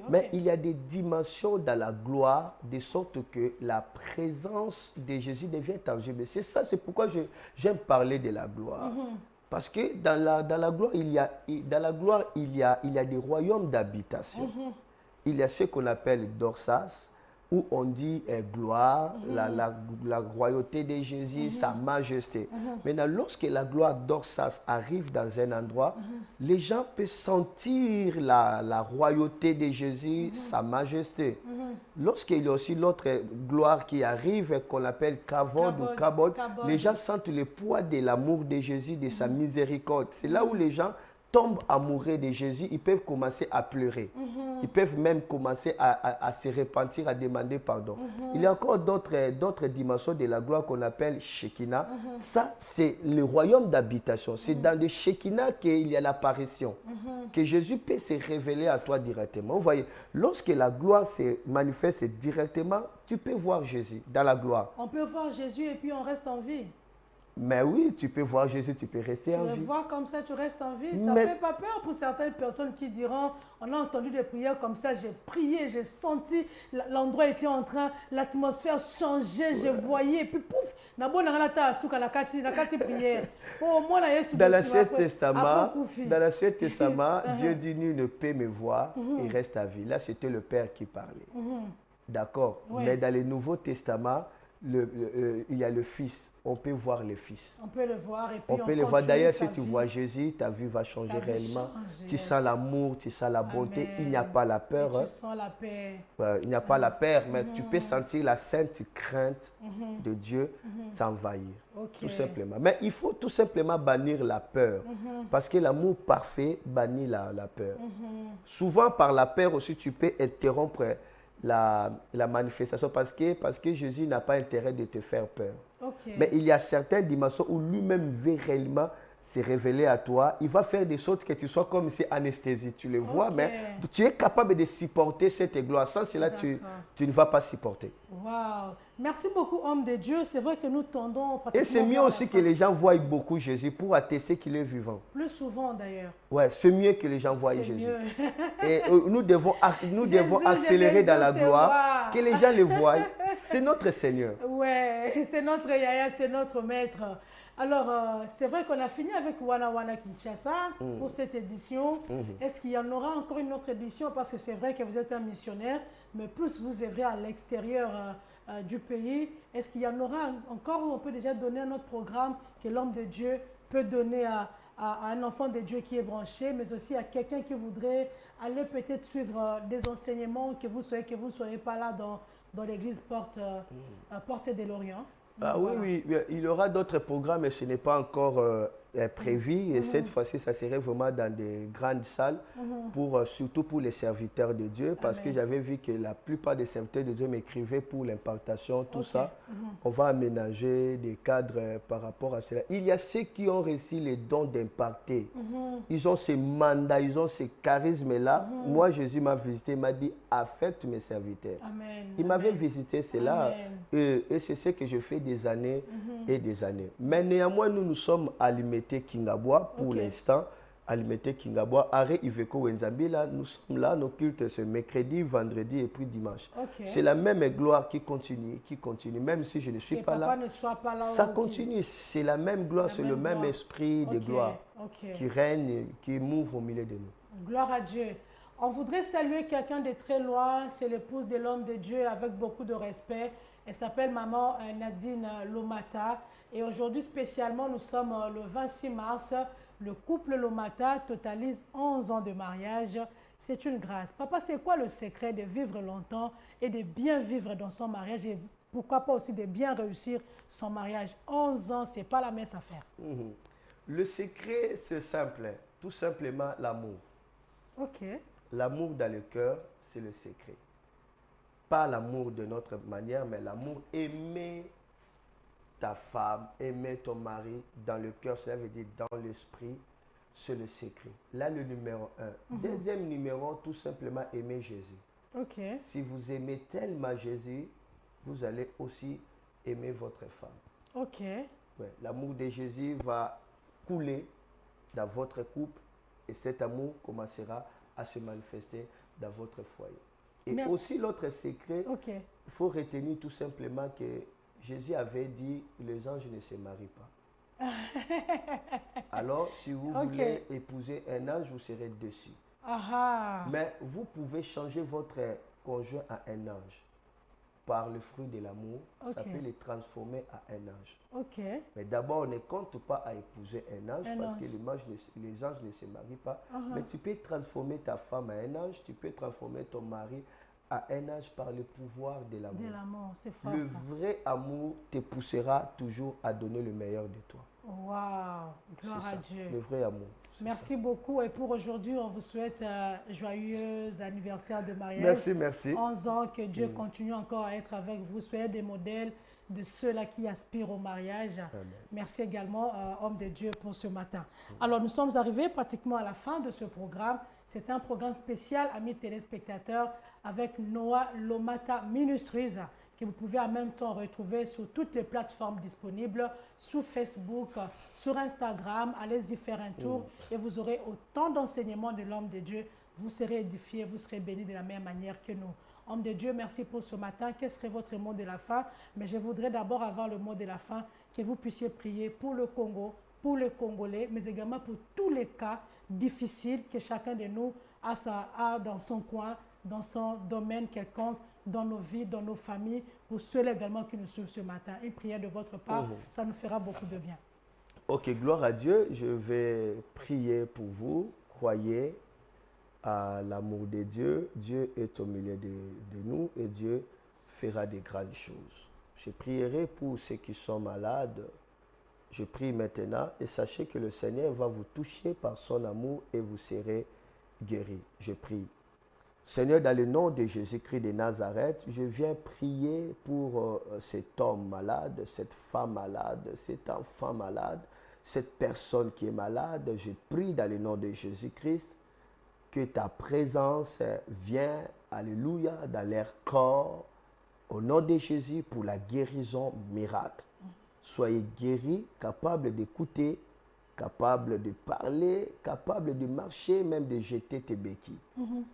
Mais il y a des dimensions dans la gloire, de sorte que la présence de Jésus devient tangible. C'est ça, c'est pourquoi j'aime parler de la gloire. Parce que dans la gloire, il y a des royaumes d'habitation. Il y a ce qu'on appelle dorsas, où on dit gloire, la royauté de Jésus, sa majesté. Maintenant, lorsque la gloire dorsas arrive dans un endroit, les gens peuvent sentir la royauté de Jésus, sa majesté. Lorsqu'il y a aussi l'autre gloire qui arrive, qu'on appelle kavod ou kabod, les gens sentent le poids de l'amour de Jésus, de sa miséricorde. C'est là où les gens tombent amoureux de Jésus, ils peuvent commencer à pleurer. Ils peuvent même commencer à se repentir, à demander pardon. Il y a encore d'autres dimensions de la gloire qu'on appelle Shekinah. Ça, c'est le royaume d'habitation. C'est dans le Shekinah qu'il y a l'apparition. Que Jésus peut se révéler à toi directement. Vous voyez, lorsque la gloire se manifeste directement, tu peux voir Jésus dans la gloire. On peut voir Jésus et puis on reste en vie. Mais oui, tu peux voir Jésus, tu peux rester en vie. Tu le vois comme ça, tu restes en vie. Ça ne fait pas peur pour certaines personnes qui diront, on a entendu des prières comme ça, j'ai prié, j'ai senti, l'endroit était en train, l'atmosphère changeait, je voyais, et puis pouf, dans l'Ancien Testament, Dieu dit, nul ne peut me voir et reste à vie. Là, c'était le Père qui parlait. D'accord. Mais dans le Nouveau Testament, il y a le Fils. On peut voir le Fils. On peut le voir et puis on peut le voir. D'ailleurs, si tu vois Jésus, ta vie va changer réellement. Tu sens l'amour, tu sens la bonté. Amen. Il n'y a pas la peur. Et tu sens la paix. Il n'y a pas la peur, mais tu peux sentir la sainte crainte de Dieu t'envahir. Tout simplement. Mais il faut tout simplement bannir la peur. Parce que l'amour parfait bannit la peur. Souvent, par la peur aussi, tu peux interrompre la manifestation parce que Jésus n'a pas intérêt de te faire peur. Mais il y a certaines dimensions où lui-même veut réellement se révéler à toi. Il va faire des choses que tu sois comme si anesthésie. Tu le vois, mais tu es capable de supporter cette gloire. Sans cela, tu ne vas pas supporter. Wow. Merci beaucoup, homme de Dieu. C'est vrai que nous tendons... Et c'est mieux aussi que les gens voient beaucoup Jésus pour attester qu'il est vivant. Plus souvent, d'ailleurs. Ouais, c'est mieux que les gens voient Jésus. Et nous devons accélérer dans la gloire, que les gens le voient. C'est notre Seigneur. Ouais, c'est notre Yaya, c'est notre Maître. Alors, c'est vrai qu'on a fini avec Wana Wana Kinshasa pour cette édition. Est-ce qu'il y en aura encore une autre édition? Parce que c'est vrai que vous êtes un missionnaire, mais plus vous œuvrez à l'extérieur du pays. Est-ce qu'il y en aura encore où on peut déjà donner un autre programme que l'homme de Dieu peut donner à un enfant de Dieu qui est branché, mais aussi à quelqu'un qui voudrait aller peut-être suivre des enseignements, que vous ne soyez pas là dans l'église Porte de l'Orient? Ah, voilà. Oui, il y aura d'autres programmes, mais ce n'est pas encore prévu et cette fois-ci, ça serait vraiment dans des grandes salles, surtout pour les serviteurs de Dieu, parce que j'avais vu que la plupart des serviteurs de Dieu m'écrivaient pour l'impartation, tout ça. On va aménager des cadres par rapport à cela. Il y a ceux qui ont reçu les dons d'imparter. Ils ont ces mandats, ils ont ces charismes-là. Moi, Jésus m'a visité, il m'a dit, affecte mes serviteurs. Amen. Il m'avait visité cela et c'est ce que je fais des années et des années. Mais néanmoins, nous sommes à Limete Kingabwa pour l'instant. À Limete Kingabwa, Arrêt Iveco Wenzambi, là, nous sommes là, nos cultes ce mercredi, vendredi et puis dimanche. C'est la même gloire qui continue, même si je ne suis pas là. Ça continue, c'est la même gloire, c'est le même esprit de gloire qui règne, qui mouve au milieu de nous. Gloire à Dieu. On voudrait saluer quelqu'un de très loin, c'est l'épouse de l'homme de Dieu avec beaucoup de respect. Elle s'appelle maman Nadine Lomata. Et aujourd'hui spécialement, nous sommes le 26 mars. Le couple Lomata totalise 11 ans de mariage. C'est une grâce. Papa, c'est quoi le secret de vivre longtemps et de bien vivre dans son mariage et pourquoi pas aussi de bien réussir son mariage? 11 ans, ce n'est pas la mince affaire. Le secret, c'est simple. Tout simplement l'amour. Ok. L'amour dans le cœur, c'est le secret. Pas l'amour de notre manière, mais l'amour, aimer ta femme, aimer ton mari dans le cœur, cela veut dire dans l'esprit, c'est le secret. Là, le numéro 1. Deuxième numéro, tout simplement aimer Jésus. Ok. Si vous aimez tellement Jésus, vous allez aussi aimer votre femme. Ok. Ouais, l'amour de Jésus va couler dans votre couple et cet amour commencera à se manifester dans votre foyer. Et aussi l'autre secret, il faut retenir tout simplement que Jésus avait dit, les anges ne se marient pas. Alors, si vous voulez épouser un ange, vous serez dessus. Mais vous pouvez changer votre conjoint à un ange. Par le fruit de l'amour, ça peut les transformer à un ange. Mais d'abord, on ne compte pas à épouser un ange parce que les anges ne se marient pas. Mais tu peux transformer ta femme à un ange, tu peux transformer ton mari à un ange par le pouvoir de l'amour. De l'amour, c'est fort. Le vrai amour te poussera toujours à donner le meilleur de toi. Waouh, gloire à Dieu. Le vrai amour. Merci beaucoup. Et pour aujourd'hui, on vous souhaite un joyeux anniversaire de mariage. Merci, merci. 11 ans, que Dieu continue encore à être avec vous. Soyez des modèles de ceux-là qui aspirent au mariage. Amen. Merci également, homme de Dieu, pour ce matin. Alors, nous sommes arrivés pratiquement à la fin de ce programme. C'est un programme spécial, amis téléspectateurs, avec Noah Lomata Ministries, que vous pouvez en même temps retrouver sur toutes les plateformes disponibles, sur Facebook, sur Instagram. Allez-y faire un tour et vous aurez autant d'enseignements de l'homme de Dieu. Vous serez édifiés, vous serez bénis de la même manière que nous. Homme de Dieu, merci pour ce matin. Quel serait votre mot de la fin? Mais je voudrais d'abord, avant le mot de la fin, que vous puissiez prier pour le Congo, pour les Congolais, mais également pour tous les cas difficiles que chacun de nous a dans son coin, dans son domaine quelconque, dans nos vies, dans nos familles, pour ceux également qui nous suivent ce matin. Une prière de votre part, ça nous fera beaucoup de bien. Ok, gloire à Dieu. Je vais prier pour vous. Croyez à l'amour de Dieu. Dieu est au milieu de nous et Dieu fera de grandes choses. Je prierai pour ceux qui sont malades. Je prie maintenant et sachez que le Seigneur va vous toucher par son amour et vous serez guéris. Je prie. Seigneur, dans le nom de Jésus-Christ de Nazareth, je viens prier pour cet homme malade, cette femme malade, cet enfant malade, cette personne qui est malade. Je prie dans le nom de Jésus-Christ que ta présence vienne, alléluia, dans leur corps, au nom de Jésus, pour la guérison miracle. Soyez guéris, capables d'écouter, capable de parler, capable de marcher, même de jeter tes béquilles.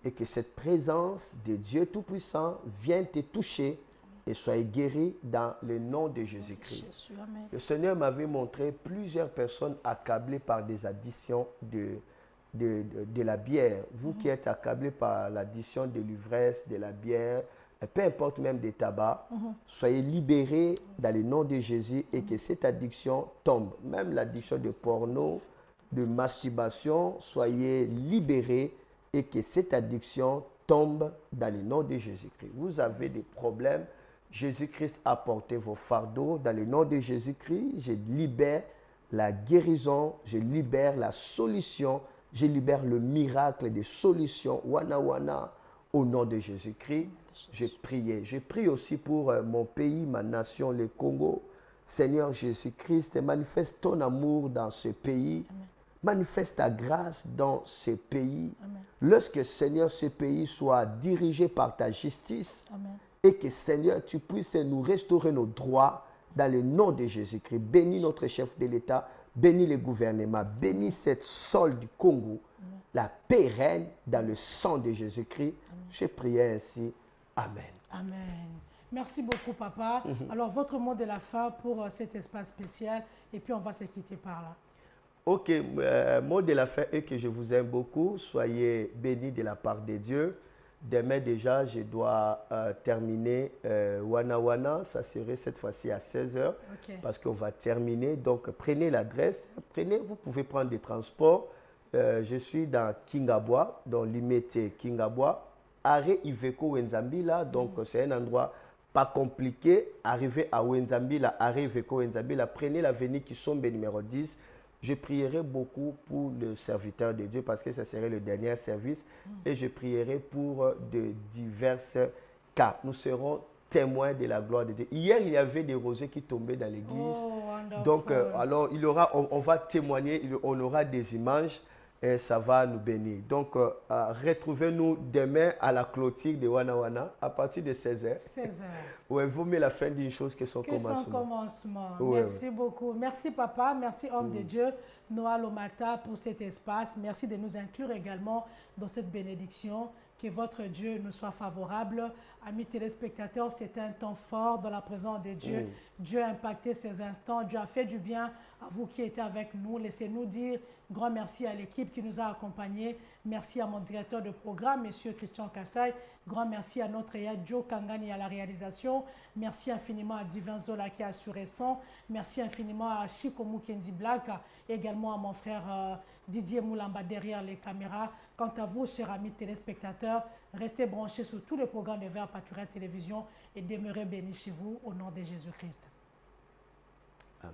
Et que cette présence de Dieu Tout-Puissant vienne te toucher et soyez guéris dans le nom de Jésus-Christ. Le Seigneur m'avait montré plusieurs personnes accablées par des addictions de la bière. Vous qui êtes accablés par l'addiction de l'ivresse, de la bière, peu importe même des tabacs, soyez libérés dans le nom de Jésus et que cette addiction tombe. Même l'addiction de porno, de masturbation, soyez libérés et que cette addiction tombe dans le nom de Jésus-Christ. Vous avez des problèmes, Jésus-Christ a porté vos fardeaux. Dans le nom de Jésus-Christ, je libère la guérison, je libère la solution, je libère le miracle des solutions. Wana wana, au nom de Jésus-Christ, j'ai prié. Je prie aussi pour mon pays, ma nation, le Congo. Seigneur Jésus-Christ, manifeste ton amour dans ce pays. Amen. Manifeste ta grâce dans ce pays. Amen. Lorsque, Seigneur, ce pays soit dirigé par ta justice. Amen. Et que, Seigneur, tu puisses nous restaurer nos droits dans le nom de Jésus-Christ. Bénis notre chef de l'État, bénis le gouvernement, bénis cette sol du Congo. Amen. La paix règne dans le sang de Jésus-Christ. Je prie ainsi. Amen. Amen. Merci beaucoup, papa. Alors, votre mot de la fin pour cet espace spécial, et puis on va se quitter par là. Ok, mot de la fin est que je vous aime beaucoup. Soyez bénis de la part de Dieu. Demain déjà, je dois terminer Wana Wana. Ça serait cette fois-ci à 16h, parce qu'on va terminer. Donc, prenez l'adresse. Vous pouvez prendre des transports. Je suis dans Kingabwa, dans Limete Kingabwa. Arrêt Iveco Wenzambila. Donc, c'est un endroit pas compliqué. Arrivez à Wenzambila, arrêt Iveco Wenzambila. Prenez l'avenue Kisombe numéro 10. Je prierai beaucoup pour le serviteur de Dieu parce que ce serait le dernier service. Et je prierai pour de divers cas. Nous serons témoins de la gloire de Dieu. Hier, il y avait des rosées qui tombaient dans l'église. Donc, alors, on va témoigner, on aura des images et ça va nous bénir. Donc, retrouvez-nous demain à la clôture de Wana Wana à partir de 16h. 16h. Ouais, vaut mieux la fin d'une chose que son commencement. Merci beaucoup. Merci papa, merci homme de Dieu, Noah Lomata pour cet espace. Merci de nous inclure également dans cette bénédiction. Que votre Dieu nous soit favorable. Amis téléspectateurs, c'est un temps fort dans la présence de Dieu. Dieu a impacté ces instants. Dieu a fait du bien à vous qui étiez avec nous. Laissez-nous dire grand merci à l'équipe qui nous a accompagnés. Merci à mon directeur de programme, M. Christian Kassai. Grand merci à notre aide Joe Kangani à la réalisation. Merci infiniment à Divin Zola qui a assuré son. Merci infiniment à Chikomu Kenzi Black. Également à mon frère Didier Moulamba derrière les caméras. Quant à vous, chers amis téléspectateurs, restez branchés sur tous les programmes de Vers Pâturage Télévision et demeurez bénis chez vous au nom de Jésus-Christ. Amen.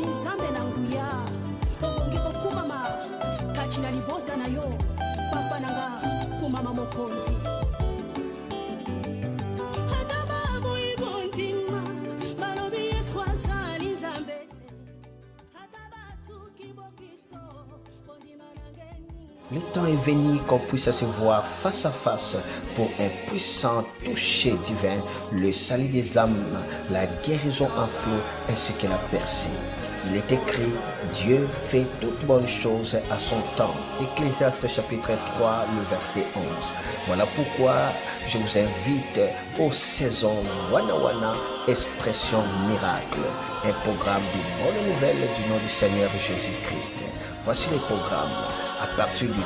nzambe na nguya obongi kokumama kati na libota na yo papa nanga kumama mokonzi Le temps est venu qu'on puisse se voir face à face pour un puissant toucher divin, le salut des âmes, la guérison en flot ainsi que la percée. Il est écrit, Dieu fait toutes bonnes choses à son temps. Ecclésiaste chapitre 3, le verset 11. Voilà pourquoi je vous invite aux saisons Wana Wana, expression miracle. Un programme de bonnes nouvelles du nom du Seigneur Jésus-Christ. Voici le programme. À partir du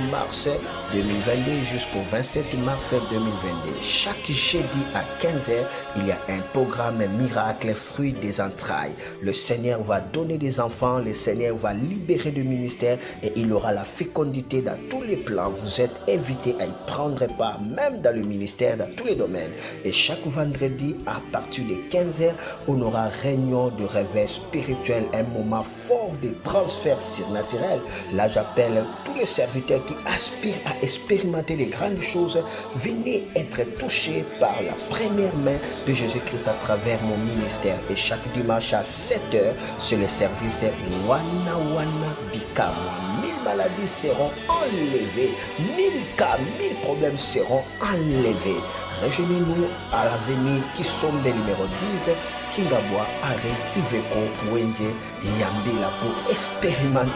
10 mars 2022 jusqu'au 27 mars 2022. Chaque jeudi à 15h, il y a un programme miracle, fruit des entrailles. Le Seigneur va donner des enfants, le Seigneur va libérer du ministère et il aura la fécondité dans tous les plans. Vous êtes invités à y prendre part, même dans le ministère, dans tous les domaines. Et chaque vendredi, à partir de 15h, on aura réunion de réveil spirituel, un moment fort de transfert surnaturel. Là, j'appelle tous les serviteurs qui aspirent à expérimenter les grandes choses, venez être touchés par la première main de Jésus-Christ à travers mon ministère. Et chaque dimanche à 7h, c'est le service Wana Wana Bikama. 1000 maladies seront enlevées, 1000 cas, 1000 problèmes seront enlevés. Rejoignez-nous à l'avenue Kisombe numéro 10, Kingabwa, Are, Iveko, Wenje, Yambila pour expérimenter